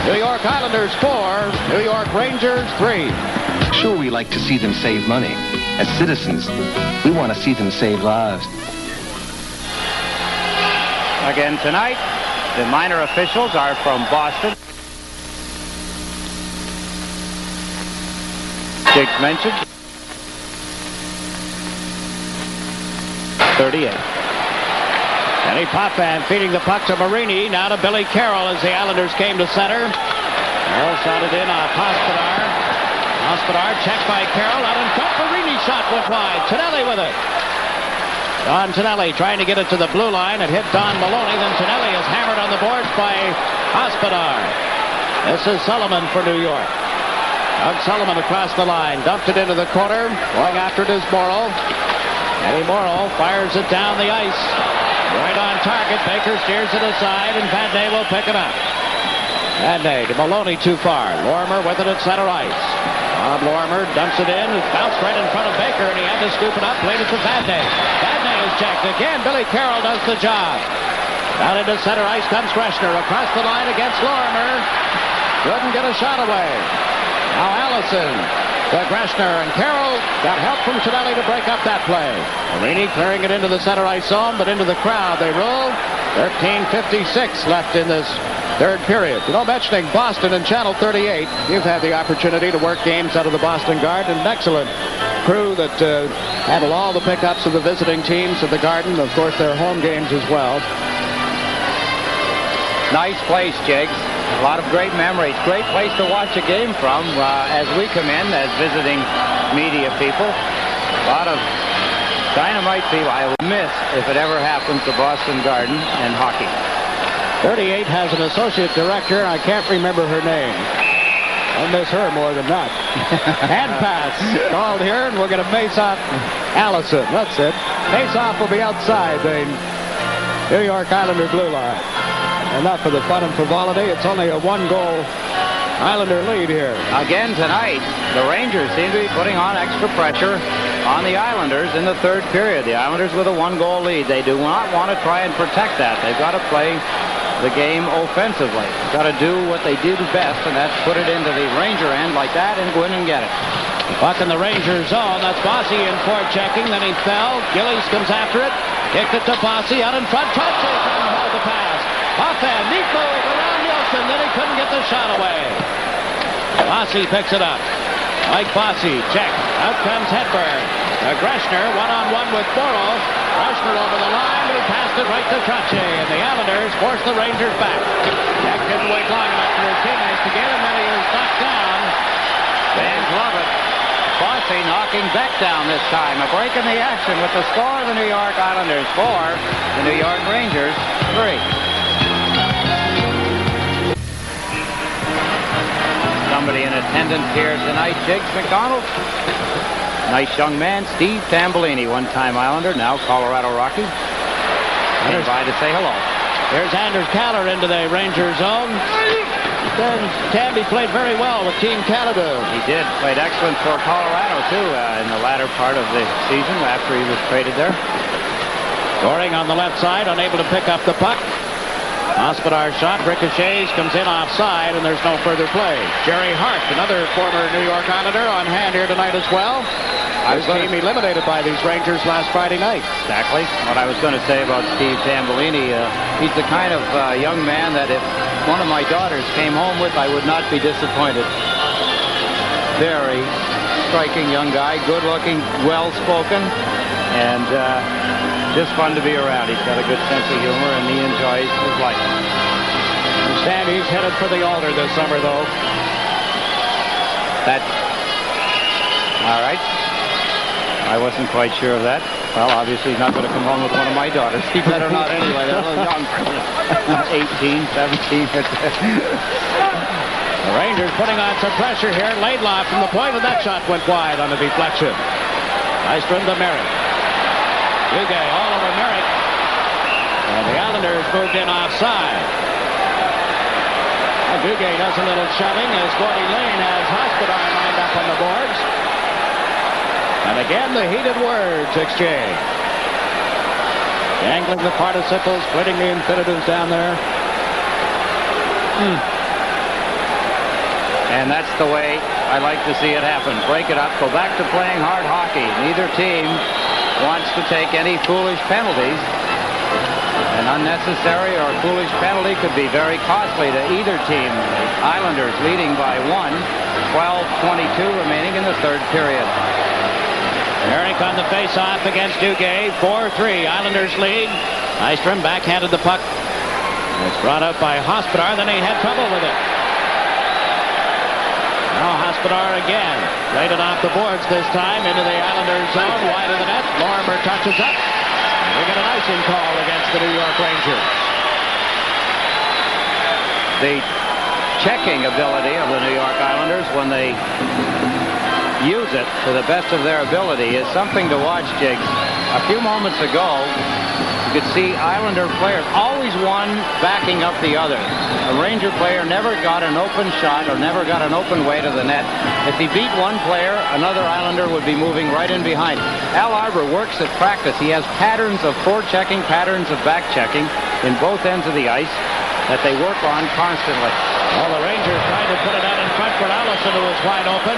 New York Islanders 4, New York Rangers 3. Sure, we like to see them save money. As citizens, we want to see them save lives. Again tonight, the minor officials are from Boston. Jiggs mentioned. 38. Kenny Potvin feeding the puck to Marini. Now to Billy Carroll as the Islanders came to center. Carroll shot it in off Hospodar. Hospodar checked by Carroll. Out in front. Marini shot went wide. Tonelli with it. Don Tonelli trying to get it to the blue line. It hit Don Maloney. Then Tonelli is hammered on the boards by Hospodar. This is Sullivan for New York. Doug Sullivan across the line. Dumped it into the corner. Going after it is Morrow. Eddie Morrow fires it down the ice. Right on target. Baker steers it aside, and Vadnais will pick it up. Vadnais to Maloney too far. Lorimer with it at center ice. Bob Lorimer dumps it in. It bounced right in front of Baker, and he had to scoop it up. Played it to Vadnais. Vadnais is checked again. Billy Carroll does the job. Down into center ice comes Greshner. Across the line against Lorimer. Couldn't get a shot away. Now Allison to Greshner, and Carroll got help from Tonelli to break up that play. Marini clearing it into the center ice zone, but into the crowd they roll. 13:56 left in this third period. You know, mentioning Boston and Channel 38, you've had the opportunity to work games out of the Boston Garden. An excellent crew that handle all the pickups of the visiting teams at the Garden. Of course, their home games as well. Nice place, Jiggs. A lot of great memories. Great place to watch a game from as we come in as visiting media people. A lot of dynamite people. I will miss if it ever happens to Boston Garden and hockey. 38 has an associate director. I can't remember her name. I'll miss her more than not. Hand pass called here, and we're going to face off Allison. That's it. Face off will be outside the New York Islander blue line. Enough for the fun and frivolity. It's only a one-goal Islander lead here. Again tonight, the Rangers seem to be putting on extra pressure on the Islanders in the third period. The Islanders with a one-goal lead. They do not want to try and protect that. They've got to play the game offensively. They've got to do what they do best, and that's put it into the Ranger end like that and go in and get it. Puck in the Ranger zone. That's Bossy in forechecking. Then he fell. Gillies comes after it. Kicked it to Bossy out in front. Trotzy couldn't hold the pass. Offhand. Neat move around Nielsen. Then he couldn't get the shot away. Bossy picks it up. Mike Bossy, check. Out comes Hedberg. Greshner, one-on-one with Morrow. Greshner over the line, but he passed it right to Trotzy. And the Islanders force the Rangers back. Jack didn't wait long enough for his teammates to get him, and he is knocked down. Fans love it. Bossy knocking Beck down this time. A break in the action with the score of the New York Islanders 4, the New York Rangers 3. Somebody in attendance here tonight, Jiggs McDonald. Nice young man, Steve Tambellini, one-time Islander, now Colorado Rocky. Came by to say hello. Here's Anders Kaller into the Ranger zone. Then Tamby played very well with Team Canada. He did. Played excellent for Colorado, too, in the latter part of the season after he was traded there. Scoring on the left side, unable to pick up the puck. Hospodar's shot ricochets, comes in offside, and there's no further play. Jerry Hart, another former New York Islander, on hand here tonight as well. His team eliminated by these Rangers last Friday night. Exactly. What I was going to say about Steve Tambellini, he's the kind of young man that if one of my daughters came home with, I would not be disappointed. Very striking young guy, good-looking, well-spoken, and just fun to be around. He's got a good sense of humor, and he enjoys his life. Understand he's headed for the altar this summer, though. That's all right. I wasn't quite sure of that. Well, obviously he's not going to come home with one of my daughters. He better not anyway. They're a little young for this. 18, 17. The Rangers putting on some pressure here. Laidlaw from the point, and that shot went wide on a deflection. Nystrom to Merrick. Duguay all over Merrick. And the Islanders moved in offside. And Duguay does a little shoving as Gordy Lane has Hospodar lined up on the boards. And again, the heated words exchange. Dangling the participles, splitting the infinitives down there. And that's the way I like to see it happen. Break it up, go back to playing hard hockey. Neither team wants to take any foolish penalties. An unnecessary or foolish penalty could be very costly to either team. The Islanders leading by 1, 12:22 remaining in the third period. Merrick on the face-off against Duguay. 4-3, Islanders lead. Nystrom backhanded the puck. It's brought up by Hospodar, then he had trouble with it. Now Hospodar again. Laid it off the boards this time into the Islanders zone, wide of the net. Lorimer touches up. And we get an icing call against the New York Rangers. The checking ability of the New York Islanders when they use it to the best of their ability is something to watch, Jiggs. A few moments ago, you could see Islander players, always one backing up the other. A Ranger player never got an open shot or never got an open way to the net. If he beat one player, another Islander would be moving right in behind. Al Arbor works at practice. He has patterns of forechecking, patterns of back-checking in both ends of the ice that they work on constantly. Well, the Rangers trying to put it out in front for Allison, who was wide open.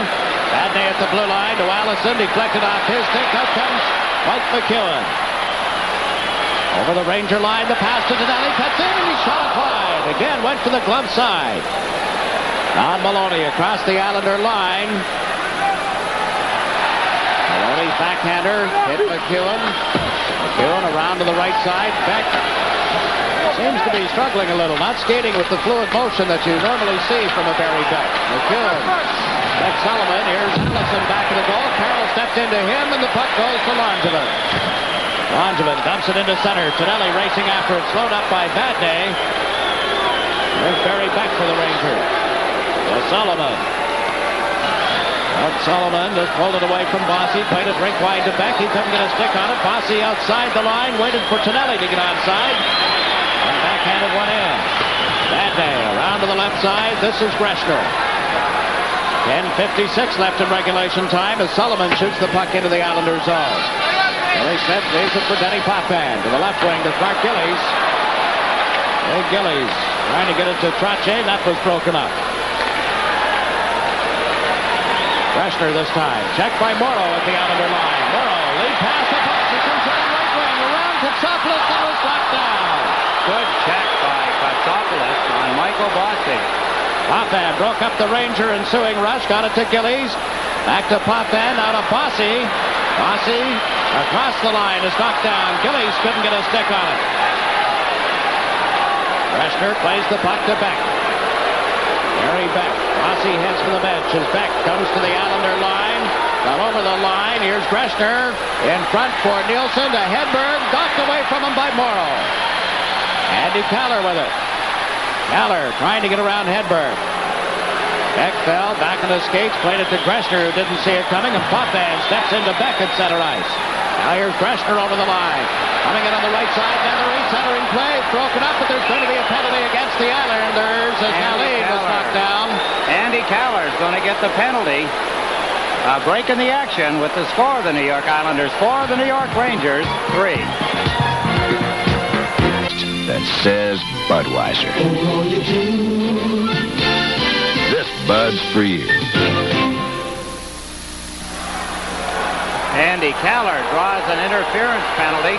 Bad day at the blue line to Allison. Deflected off his stick. Out comes Mike McEwen. Over the Ranger line, the pass to Stanley. Cuts in, and he shot it wide. Again, went for the glove side. Don Maloney across the Islander line. Maloney's backhander hit McEwen. McEwen around to the right side. Beck seems to be struggling a little, not skating with the fluid motion that you normally see from a Barry Beck. McEwen. Beck Sullivan. Here's Allison back of the goal. Carroll steps into him, and the puck goes to Langevin. Langevin dumps it into center. Tonelli racing after it, slowed up by Badney. There's Barry Beck for the Rangers. Sullivan Sullivan just pulled it away from Bossy, played it rink wide to Beck. He couldn't get a stick on it. Bossy outside the line, waited for Tonelli to get onside. And backhanded one in. Vadnais around to the left side. This is Greshner. 10:56 left in regulation time as Sullivan shoots the puck into the Islanders' zone. Billy Smith leaves it for Denny Potvin. To the left wing to Clark Gillies. Old Gillies trying to get it to Trottier. That was broken up. Greshner this time. Checked by Morrow at the Islander line. Morrow, lead pass to Bossy. Comes down right wing. Around KOTSOPOULOS and was blocked down. Good check by KOTSOPOULOS on Michael Bossy. Potvin broke up the Ranger ensuing rush. Got it to Gillies. Back to Potvin. Out of Bossy. Bossy across the line is knocked down. Gillies couldn't get a stick on it. Greshner plays the puck to Beck. Gary Beck. Bossy heads for the bench as Beck comes to the Islander line. Got over the line. Here's Greshner in front for Nielsen to Hedberg. Knocked away from him by Morrow. Andy Kaller with it. Kaller trying to get around Hedberg. Beck fell back on his skates. Played it to Greshner, who didn't see it coming. And Potvin steps into Beck at center ice. Now here's Greshner over the line. Coming in on the right side. Nethery centering play. Broken up, but there's going to be a penalty against the Islanders as Kaller was knocked down. Andy Kaller is going to get the penalty. Breaking the action with the score of the New York Islanders 4, the New York Rangers 3. That says Budweiser. This Bud's for you. Andy Kaller draws an interference penalty.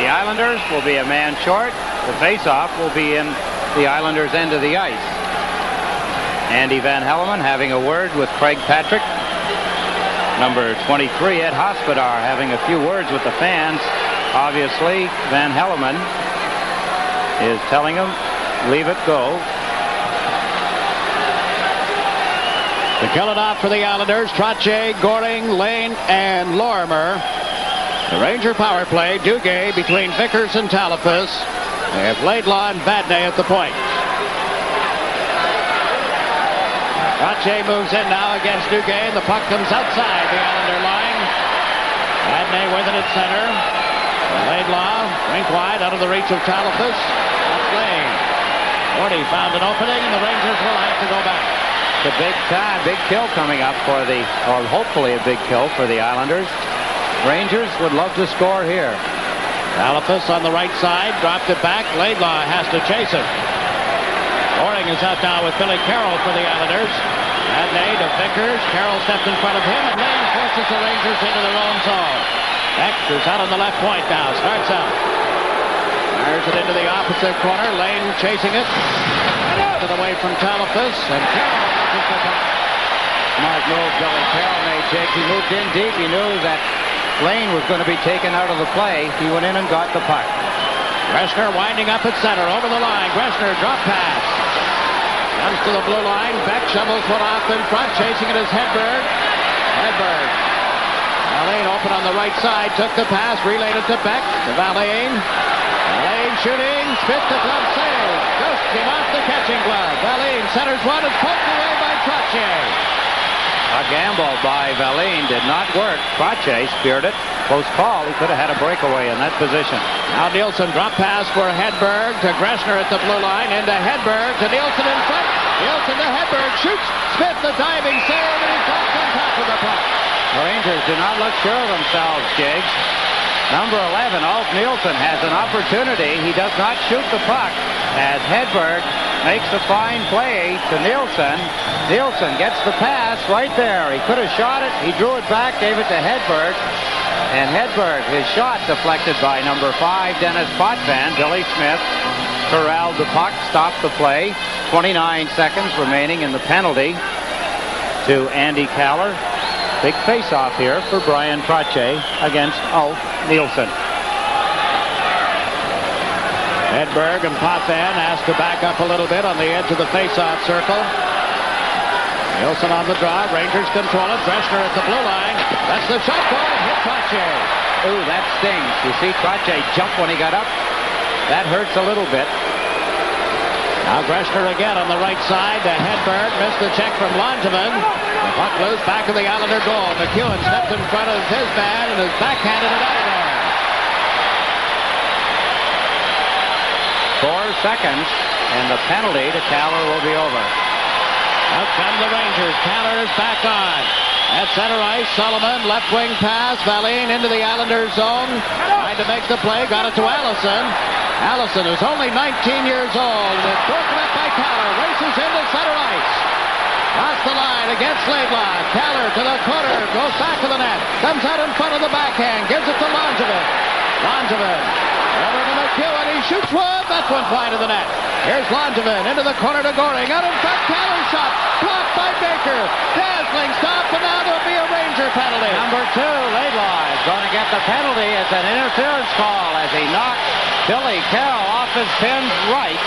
The Islanders will be a man short. The face-off will be in the Islanders' end of the ice. Andy Van Hellemond having a word with Craig Patrick. Number 23, Ed Hospodar, having a few words with the fans. Obviously, Van Hellemond is telling him, leave it go. To kill it off for the Islanders, Trottier, Goring, Lane, and Lorimer. The Ranger power play, Duguay between Vickers and Talafas. They have Laidlaw and Vadnais at the point. Trottier moves in now against Duguay, and the puck comes outside the Islander line. Vadnais with it at center. Laidlaw, rink wide, out of the reach of Talafas. That's Lane. Gordy found an opening, and the Rangers will have to go back. The big kill coming up for the, or hopefully a big kill for the Islanders. Rangers would love to score here. Talafas on the right side, dropped it back. Laidlaw has to chase it. Goring is out now with Billy Carroll for the Islanders. Vadnais to Vickers. Carroll stepped in front of him, and Lane forces the Rangers into their own zone. Beck is out on the left point now. Starts out. Fires it into the opposite corner. Lane chasing it. It away from Talafas, and Carroll matches the puck. Smart move Billy Carroll made, Jake. He moved in deep. He knew that Lane was going to be taken out of the play. He went in and got the puck. Greshner winding up at center, over the line. Greshner drop pass. Comes to the blue line. Beck shovels one off in front. Chasing it is Hedberg. Hedberg. Valaine open on the right side. Took the pass. Relayed it to Beck. To Valaine. Valaine shooting. Spits the glove save. Just came off the catching glove. Valaine centers one. It's poked away by Trottier. A gamble by Valaine did not work. Trottier speared it. Close call. He could have had a breakaway in that position. Now Nielsen drop pass for Hedberg to Greshner at the blue line. Into Hedberg to Nielsen in front. Nielsen to Hedberg. Shoots. Smith the diving save, and he's dropped on top of the puck. The Rangers do not look sure of themselves, Jiggs. Number 11, Ulf Nielsen, has an opportunity. He does not shoot the puck as Hedberg makes a fine play to Nielsen. Nielsen gets the pass right there. He could have shot it. He drew it back, gave it to Hedberg. And Hedberg, his shot deflected by number 5, Dennis Potvin. Billy Smith corralled the puck, stopped the play. 29 seconds remaining in the penalty to Andy Kaller. Big face-off here for Brian Trottier against Ulf Nielsen. Hedberg and Potvin asked to back up a little bit on the edge of the face-off circle. Nielsen on the draw. Rangers control it. Greshner at the blue line. That's the shot ball. Hit Trottier. Ooh, that stings. You see Trottier jump when he got up. That hurts a little bit. Now Greshner again on the right side to Hedberg. Missed the check from Langevin. The puck loose back of the Islander goal. McEwen steps in front of his man and has backhanded it out of there. 4 seconds, and the penalty to Caller will be over. Out come the Rangers. Caller is back on. At center ice, Sullivan, left wing pass. Valine into the Islanders zone. Trying to make the play. Got it to Allison. Allison, who's only 19 years old, is broken up by Caller. Races into center ice. Across the line against Laidlaw. Caller to the corner. Goes back to the net. Comes out in front of the backhand. Gives it to Langevin. Langevin. Over to McEwen. He shoots one. That's one fly to the net. Here's Langevin into the corner to Goring. Out in front. Caller's shot. Blocked by Baker. Dazzling stop. And now there'll be a Ranger penalty. Number 2, Laidlaw is going to get the penalty. It's an interference call as he knocks Billy Carroll off his pins right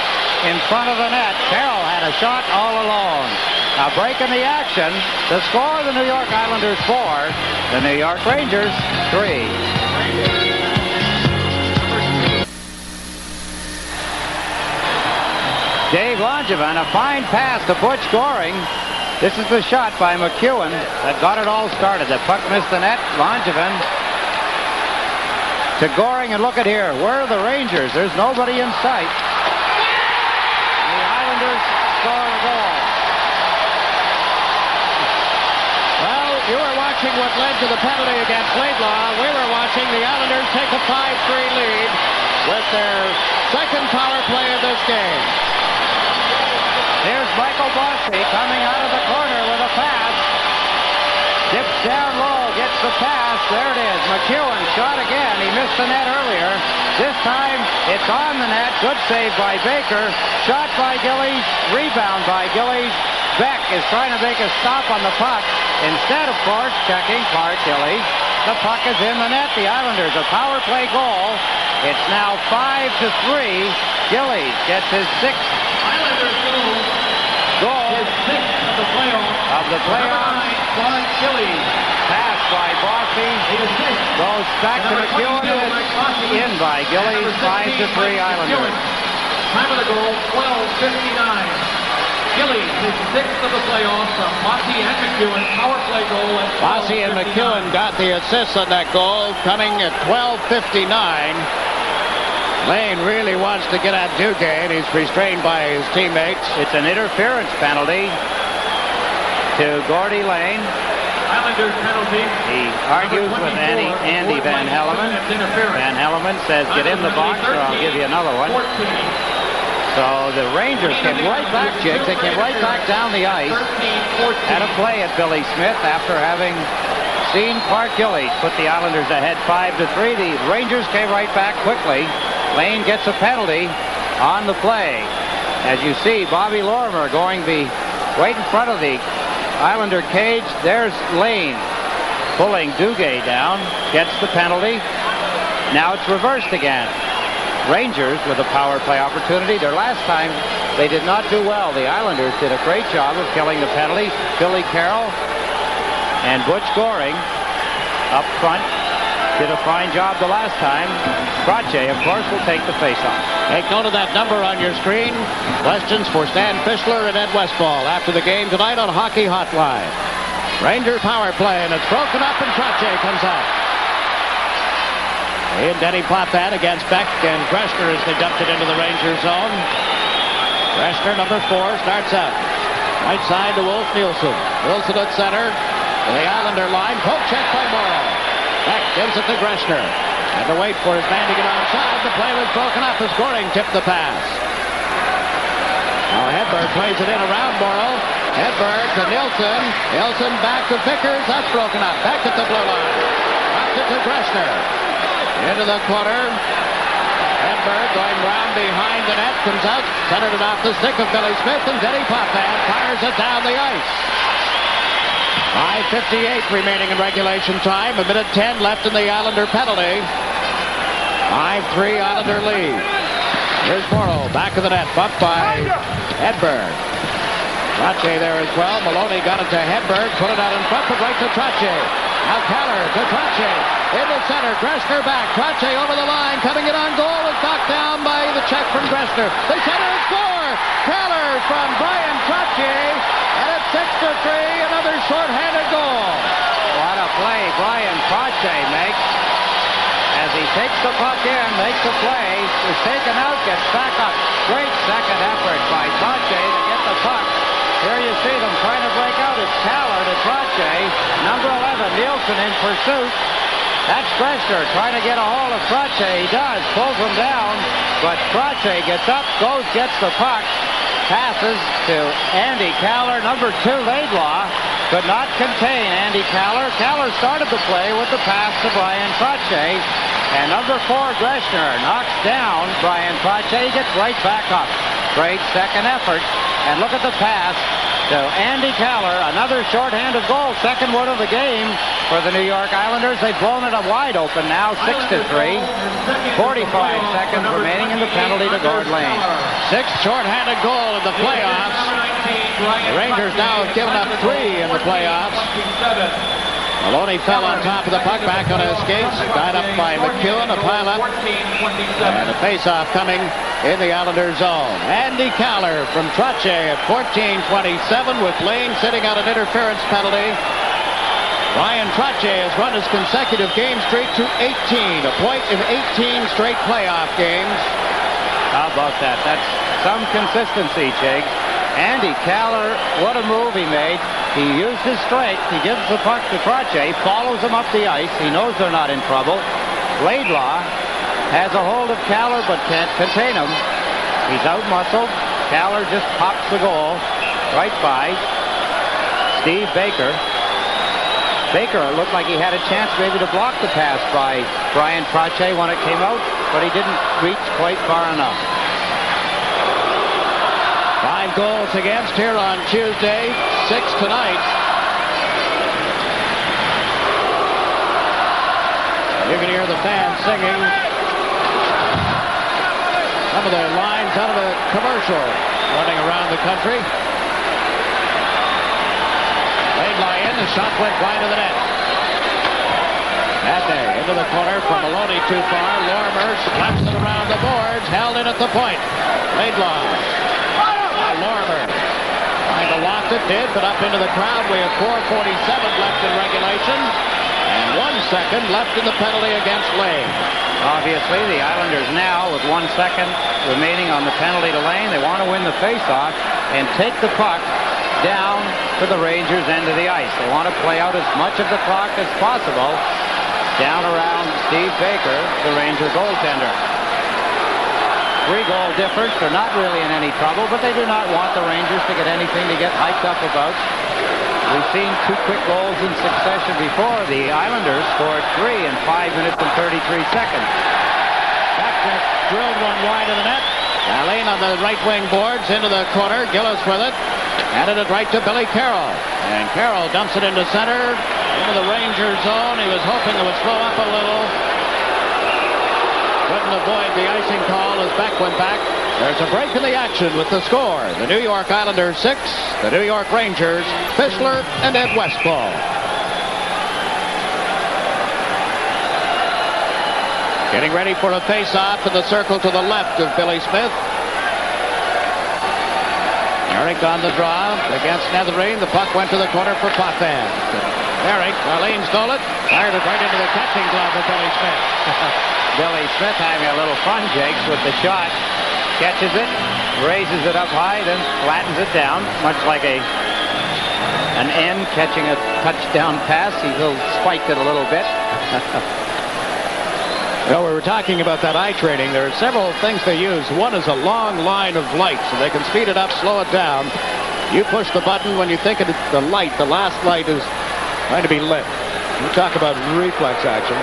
in front of the net. Carroll had a shot all alone. A break in the action. The score, the New York Islanders 4, the New York Rangers 3. Dave Langevin, a fine pass to Butch Goring. This is the shot by McEwen that got it all started. The puck missed the net. Langevin to Goring, and look at here. Where are the Rangers? There's nobody in sight. The Islanders score a goal. Well, you were watching what led to the penalty against Laidlaw. We were watching the Islanders take a 5-3 lead with their second power play of this game. Here's Michael Bossy coming out of the corner with a pass. Dips down low, gets the pass. There it is. McEwen shot again. He missed the net earlier. This time it's on the net. Good save by Baker. Shot by Gillies. Rebound by Gillies. Beck is trying to make a stop on the puck. Instead, of course, checking Clark Gillies. The puck is in the net. The Islanders, a power play goal. It's now 5-3. Gillies gets his 6th Islanders goal his 6th of the playoffs. Clark Gillies. Pass by Bossy. Goes back to McEwen. In by Gillies. 5-3 Islanders. Time of the goal, 12:59. Gillies, his 6th of the playoffs from Bossy and McEwen. Power play goal at Bossy and McEwen got the assist on that goal, coming at 12:59. Lane really wants to get at Duguay, and he's restrained by his teammates. It's an interference penalty to Gordy Lane. Islanders penalty. He argues with Andy Van Helleman. Van Helleman says, get in the box or I'll give you another one. So the Rangers came right back, Jiggs. They came right back down the ice. Had a play at Billy Smith after having seen Clark Gillies put the Islanders ahead 5-3. The Rangers came right back quickly. Lane gets a penalty on the play. As you see, Bobby Lorimer going right in front of the Islander cage. There's Lane pulling Duguay down. Gets the penalty. Now it's reversed again. Rangers with a power play opportunity. Their last time, they did not do well. The Islanders did a great job of killing the penalty. Billy Carroll and Butch Goring up front did a fine job the last time. Brache, of course, will take the faceoff. Take note of that number on your screen. Questions for Stan Fischler and Ed Westfall after the game tonight on Hockey Hotline. Ranger power play, and it's broken up, and Brache comes out. And Denny popped that against Beck and Greshner as they dumped it into the Ranger zone. Greshner, number 4, starts out. Right side to Wolf Nielsen. Nielsen at center. To the Islander line. Poke check by Morrow. Beck gives it to Greshner. Had to wait for his man to get onside. The play was broken up as Goring tipped the pass. Now Hedberg plays it in around Morrow. Hedberg to Nielsen. Nielsen back to Vickers. That's broken up. Back at the blue line. Dropped it to Greshner. Into the corner. Hedberg going round behind the net. Comes out. Centered it off the stick of Billy Smith. And Denny Potvin fires it down the ice. 5:58 remaining in regulation time. 1:10 left in the Islander penalty. 5-3 Islander lead. Here's Morrow. Back of the net. Bumped by Hedberg. Trache there as well. Maloney got it to Hedberg. Put it out in front. But right to Trache. Now Keller to Trache. In the center. Greshner back. Trache over the line. Coming in on goal. Was knocked down by the check from Greshner. They center and score. Keller from Brian Trache. And it's 6-3. Another short Trache makes. As he takes the puck in, makes a play, is taken out, gets back up. Great second effort by Trache to get the puck. Here you see them trying to break out. It's Kaller to Trache. Number 11, Nielsen in pursuit. That's Greshner trying to get a hold of Trache. He does, pulls him down, but Trache gets up, gets the puck, passes to Andy Kaller. Number 2, Laidlaw, could not contain Andy Kaller. Kaller started the play with the pass to Brian Trache. And number 4, Greshner, knocks down Brian Trache. He gets right back up. Great second effort. And look at the pass to Andy Kaller. Another shorthanded goal. Second one of the game for the New York Islanders. They've blown it up wide open now, 6-3. 45 seconds remaining in the penalty to Gord Lane. 6th shorthanded goal in the playoffs. The Rangers now have given up 3 in the playoffs. Maloney fell on top of the puck, back on his skates, tied up by McEwen, a pile-up, and a face-off coming in the Islanders' zone. Andy Kaller from Trache at 14:27 with Lane sitting on an interference penalty. Brian Trache has run his consecutive game streak to 18, a point in 18 straight playoff games. How about that? That's some consistency, Jiggs. Andy Kaller, what a move he made. He used his strength. He gives the puck to Trache, follows him up the ice. He knows they're not in trouble. Laidlaw has a hold of Kaller but can't contain him. He's out-muscled. Kaller just pops the goal right by Steve Baker. Baker looked like he had a chance maybe to block the pass by Brian Trache when it came out, but he didn't reach quite far enough. 5 goals against here on Tuesday, 6 tonight. You can hear the fans singing some of their lines out of a commercial running around the country. Laidlaw in, the shot went wide of the net. That day, into the corner from Maloney too far. Lorimer slaps it around the boards, held in at the point. Laidlaw. Lorimer trying to loft it, did, but up into the crowd. We have 4:47 left in regulation and 1 second left in the penalty against Lane. Obviously, the Islanders now, with 1 second remaining on the penalty to Lane, they want to win the faceoff and take the puck down to the Rangers' end of the ice. They want to play out as much of the clock as possible down around Steve Baker, the Ranger goaltender. 3-goal difference. They're not really in any trouble, but they do not want the Rangers to get anything to get hyped up about. We've seen 2 quick goals in succession before. The Islanders scored 3 in 5 minutes and 33 seconds. That just drilled one wide of the net. Lane on the right wing boards into the corner. Gillis with it. Handed it right to Billy Carroll. And Carroll dumps it into center, into the Rangers zone. He was hoping it would slow up a little. Couldn't avoid the icing call as Beck went back. There's a break in the action with the score. The New York Islanders 6, the New York Rangers, Fischler and Ed Westfall. Getting ready for a face-off in the circle to the left of Billy Smith. Eric on the draw against Netherine. The puck went to the corner for Potvin. Eric, Marlene stole it, fired it right into the catching glove of Billy Smith. Billy Smith having a little fun, Jakes, with the shot. Catches it, raises it up high, then flattens it down, much like an end catching a touchdown pass. He spiked it a little bit. Well, we were talking about that eye training. There are several things they use. One is a long line of lights, so they can speed it up, slow it down. You push the button when you think the light, the last light is going to be lit. You talk about reflex action.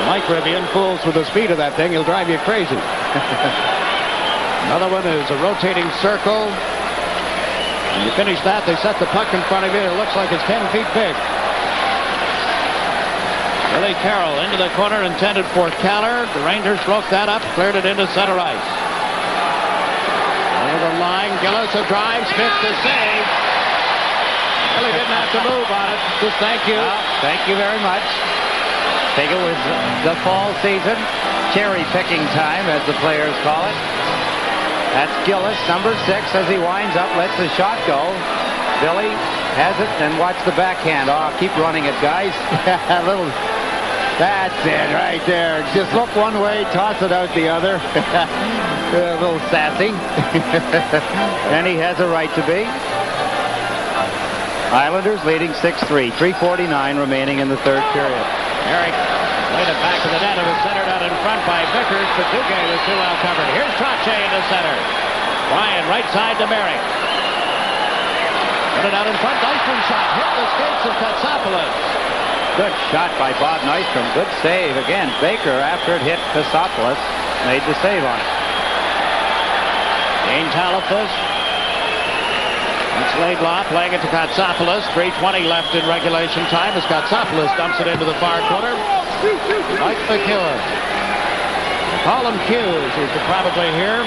Mike Rivian fools with the speed of that thing. He'll drive you crazy. Another one is a rotating circle. When you finish that, they set the puck in front of you. It looks like it's 10 feet big. Billy Carroll into the corner, intended for Kaller. The Rangers broke that up, cleared it into center ice. Over the line, Gillis a drive, Smith to save. Billy didn't have to move on it. Just thank you. Thank you very much. I think it was the fall season, cherry-picking time, as the players call it. That's Gillis, number 6, as he winds up, lets the shot go. Billy has it, and watch the backhand. Oh, keep running it, guys. That's it right there. Just look one way, toss it out the other. A little sassy. And he has a right to be. Islanders leading 6-3. 3:49 remaining in the third period. Merrick laid it back to the net. It was centered out in front by Vickers, but Duque was too well covered. Here's Trottier into center. Ryan right side to Merrick. Put it out in front. Nystrom shot. Hit the skates of KOTSOPOULOS. Good shot by Bob Nystrom. Good save. Again, Baker, after it hit KOTSOPOULOS, made the save on it. Dane Talafus. It's Laidlaw playing it to KOTSOPOULOS. 3:20 left in regulation time as KOTSOPOULOS dumps it into the far corner. Mike McEwen. Call him Hughes, who could probably hear.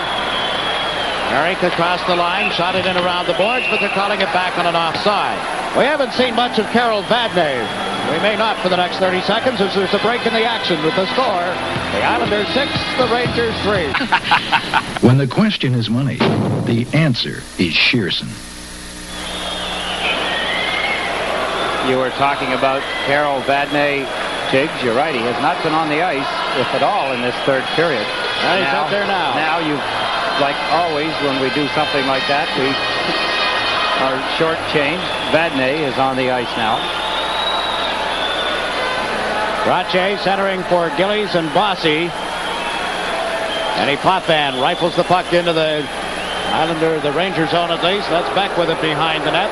Merrick across the line, shot it in around the boards, but they're calling it back on an offside. We haven't seen much of Carol Vadnais. We may not for the next 30 seconds as there's a break in the action with the score. The Islanders 6, the Rangers 3. When the question is money, the answer is Shearson. You were talking about Carol Vadnais, Jiggs. You're right. He has not been on the ice, if at all, in this third period. He's out there now. Now you, like always, when we do something like that, we are shortchanged. Vadnais is on the ice now. Trottier centering for Gillies and Bossy. And he Potvin rifles the puck into the Ranger zone at least. That's Beck with it behind the net.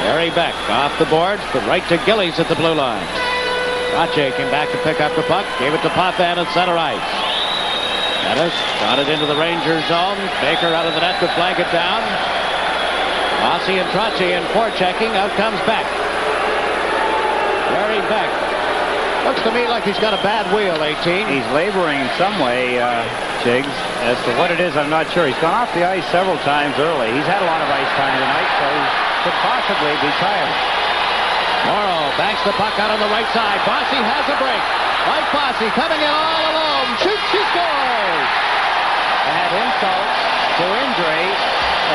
Barry Beck off the boards, but right to Gillies at the blue line. Trottier came back to pick up the puck, gave it to Potvin at center ice. Dennis got it into the Ranger zone. Baker out of the net to flag it down. Bossy and Trottier in forechecking. Out comes Beck. Barry Beck. Looks to me like he's got a bad wheel, 18. He's laboring in some way, Jiggs. As to what it is, I'm not sure. He's gone off the ice several times early. He's had a lot of ice time tonight, so he could possibly be tired. Morrow banks the puck out on the right side. Bossy has a break. Mike Bossy coming in all alone. Shoots, he scores! Add insult to injury,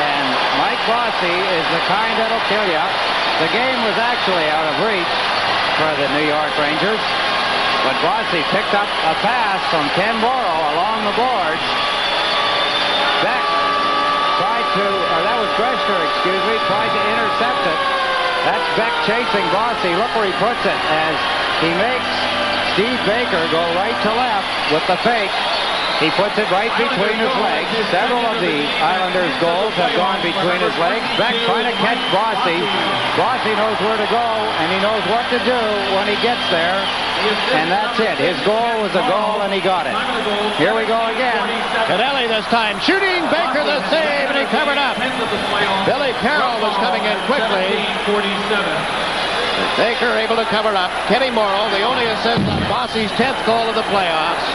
and Mike Bossy is the kind that'll kill you. The game was actually out of reach for the New York Rangers, but Bossy picked up a pass from Ken Morrow along the boards. Beck tried to, or that was Greshner, excuse me, tried to intercept it. That's Beck chasing Bossy. Look where he puts it as he makes Steve Baker go right to left with the fake. He puts it right between his legs. Several of the Islanders' goals have gone between his legs. Beck trying to catch Bossy. Bossy knows where to go, and he knows what to do when he gets there. And that's it. His goal was a goal, and he got it. Here we go again. Cadelli this time shooting. Baker the save, and he covered up. Billy Carroll was coming in quickly. Baker able to cover up. Kenny Morrow, the only assist on Bossy's 10th goal of the playoffs.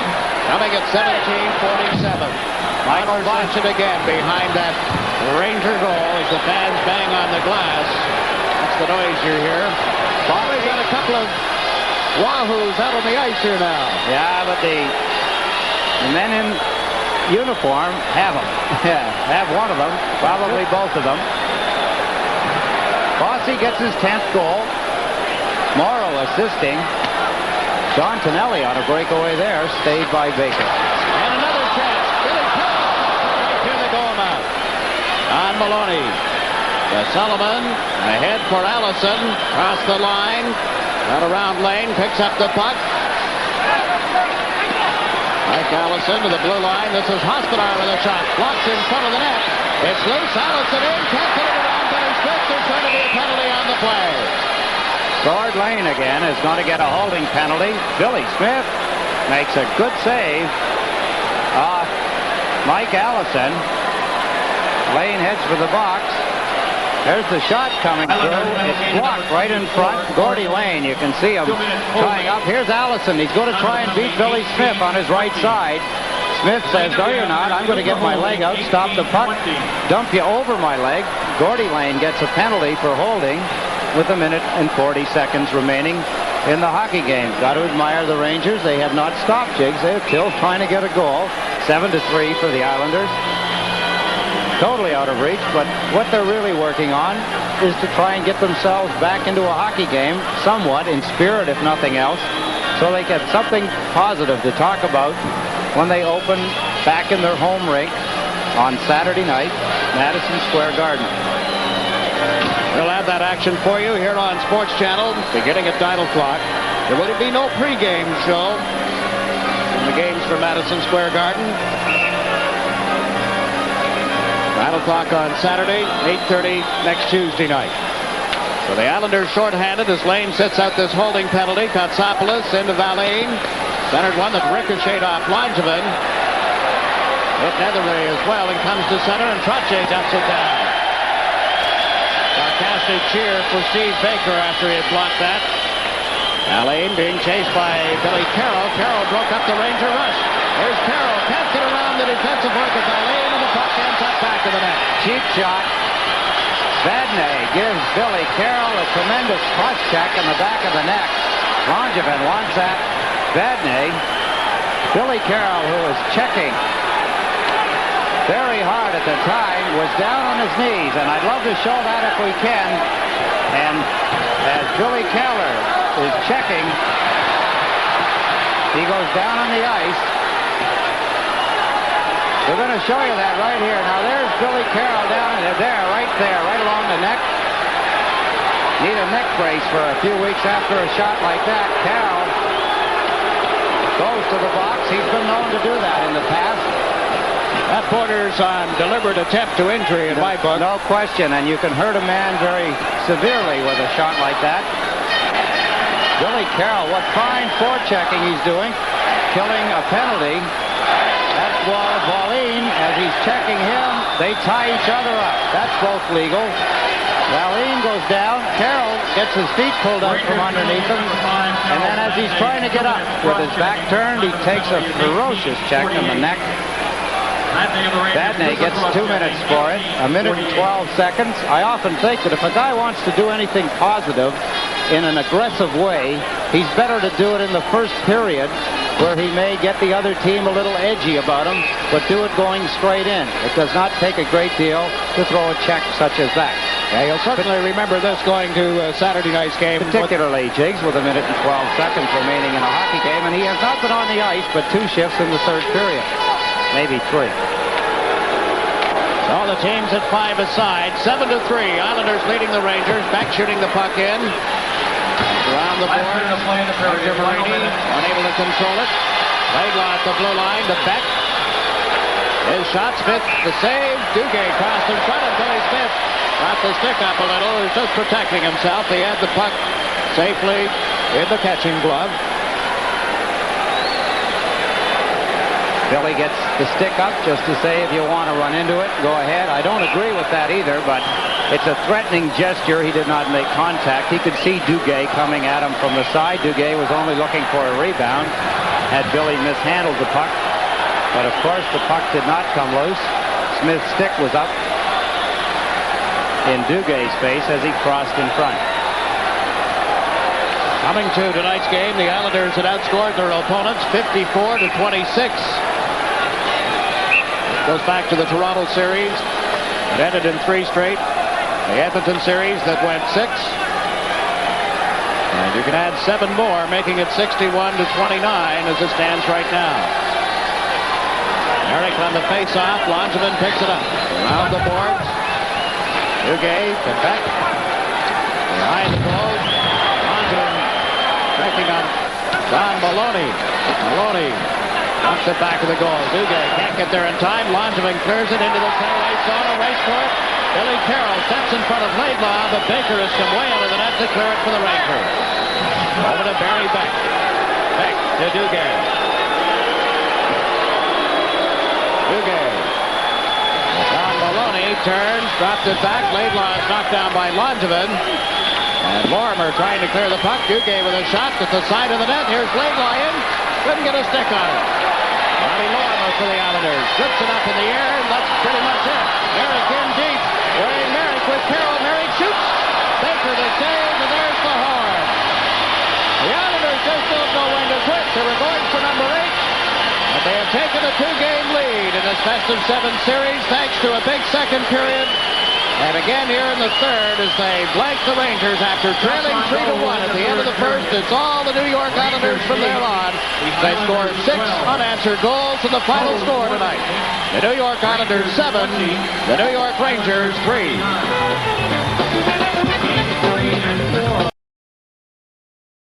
Coming at 17:47. Michael watch it again behind that Ranger goal as the fans bang on the glass. That's the noise you hear. Bobby's got a couple of wahoos out on the ice here now. Yeah, but the men in uniform have them. Have one of them, probably both of them. Bossy gets his 10th goal. Morrow assisting. John Tonelli on a breakaway there, stayed by Baker. And another chance. Billy Carroll right to the goal mouth. On Maloney. To Sullivan. Ahead for Allison. Across the line. Out around lane. Picks up the puck. Mike Allison to the blue line. This is Hospodar with a shot. Blocks in front of the net. It's loose. Allison in. Can't get it around Benny Smith. There's going to be a penalty on the play. Gord Lane again is going to get a holding penalty. Billy Smith makes a good save. Mike Allison. Lane heads for the box. There's the shot coming through. It's blocked right in front. Gordy Lane, you can see him trying up. Here's Allison. He's going to try and beat Billy Smith on his right side. Smith says, no, you're not. I'm going to get my leg out, stop the puck, dump you over my leg. Gordy Lane gets a penalty for holding with 1 minute and 40 seconds remaining in the hockey game. Got to admire the Rangers. They have not stopped, Jiggs. They're still trying to get a goal. 7-3 for the Islanders. totally out of reach, but what they're really working on is to try and get themselves back into a hockey game, somewhat in spirit if nothing else, so they get something positive to talk about when they open back in their home rink on Saturday night, Madison Square Garden. We'll have that action for you here on Sports Channel, beginning at 9 o'clock. There will be no pregame show in the games for Madison Square Garden. 9 o'clock on Saturday, 8:30 next Tuesday night. So the Islanders shorthanded as Lane sets out this holding penalty. KOTSOPOULOS into Valene. Centered one that ricocheted off Langevin. Hit Netherray as well and comes to center, and Trottier ducks it down. Sarcastic cheer for Steve Baker after he had blocked that. Valene being chased by Billy Carroll. Carroll broke up the Ranger rush. There's Carroll. Can't get around the defensive work of Valene, and the puck ends up back to the net. Cheap shot. Vadnais gives Billy Carroll a tremendous cross check in the back of the neck. Langevin wants that. Vadnais. Billy Carroll, who was checking very hard at the time, was down on his knees, and I'd love to show that if we can. And as Billy Keller is checking, he goes down on the ice. We're going to show you that right here. Now there's Billy Carroll down there, right along the neck. Need a neck brace for a few weeks after a shot like that. Carroll goes to the box. He's been known to do that in the past. That borders on deliberate attempt to injury in my book. No question, and you can hurt a man very severely with a shot like that. Billy Carroll, what fine forechecking he's doing, killing a penalty. That's Valene, as he's checking him, they tie each other up. That's both legal. Valene goes down. Carroll gets his feet pulled out from underneath him, and then as he's trying to get up with his back turned, he takes a ferocious check in the neck. Vadnais gets 2 minutes for it, 1 minute and 12 seconds. I often think that if a guy wants to do anything positive in an aggressive way, he's better to do it in the first period, where he may get the other team a little edgy about him, but do it going straight in. It does not take a great deal to throw a check such as that. Yeah, you'll certainly remember this going to Saturday night's game. Particularly Jiggs with 1 minute and 12 seconds remaining in a hockey game, and he has not been on the ice but 2 shifts in the third period. Maybe 3. All the teams at 5 aside. 7-3. Islanders leading the Rangers. Back shooting the puck in. Around the board. Marini unable to control it. Laidlaw at the blue line to Beck. His shot. Smith the save. Duguay crossed in front of Billy Smith. Got the stick up a little. He's just protecting himself. He had the puck safely in the catching glove. Billy gets the stick up just to say if you want to run into it, go ahead. I don't agree with that either, but it's a threatening gesture. He did not make contact. He could see Duguay coming at him from the side. Duguay was only looking for a rebound. Had Billy mishandled the puck. But of course the puck did not come loose. Smith's stick was up in Dugay's face as he crossed in front. Coming to tonight's game, the Islanders had outscored their opponents 54-26. Goes back to the Toronto series. It ended in 3 straight. The Edmonton series that went 6. And you can add 7 more, making it 61-29 as it stands right now. Eric on the face-off. Langevin picks it up. Around the boards. Duguay to Beck. Behind the goal. Langevin checking on Don Maloney. Maloney knocks it back to the goal. Duguay can't get there in time. Langevin clears it into the center right zone. A race for it. Billy Carroll steps in front of Laidlaw, but Baker has come way under the net to clear it for the Rangers. Over to Barry Beck. Beck to Duguay. Duguay. Don Maloney turns, drops it back. Laidlaw is knocked down by Langevin. And Lorimer trying to clear the puck. Duguay with a shot at the side of the net. Here's Laidlaw in. Couldn't get a stick on it. Bobby Lorimer for the Islanders. Zips it up in the air, and that's pretty much it. Merrick in deep. Wayne Merrick with Carroll. Merrick shoots. Baker the save, and there's the horn. The Islanders just don't know when to quit. They were going for number 8. But they have taken a 2-game lead, and this best-of-7 series thanks to a big second period. And again here in the third as they blank the Rangers after trailing 3-1 at the end of the first. It's all the New York Islanders from there on. They score 6 unanswered goals in the final score tonight. The New York Islanders 7, the New York Rangers 3.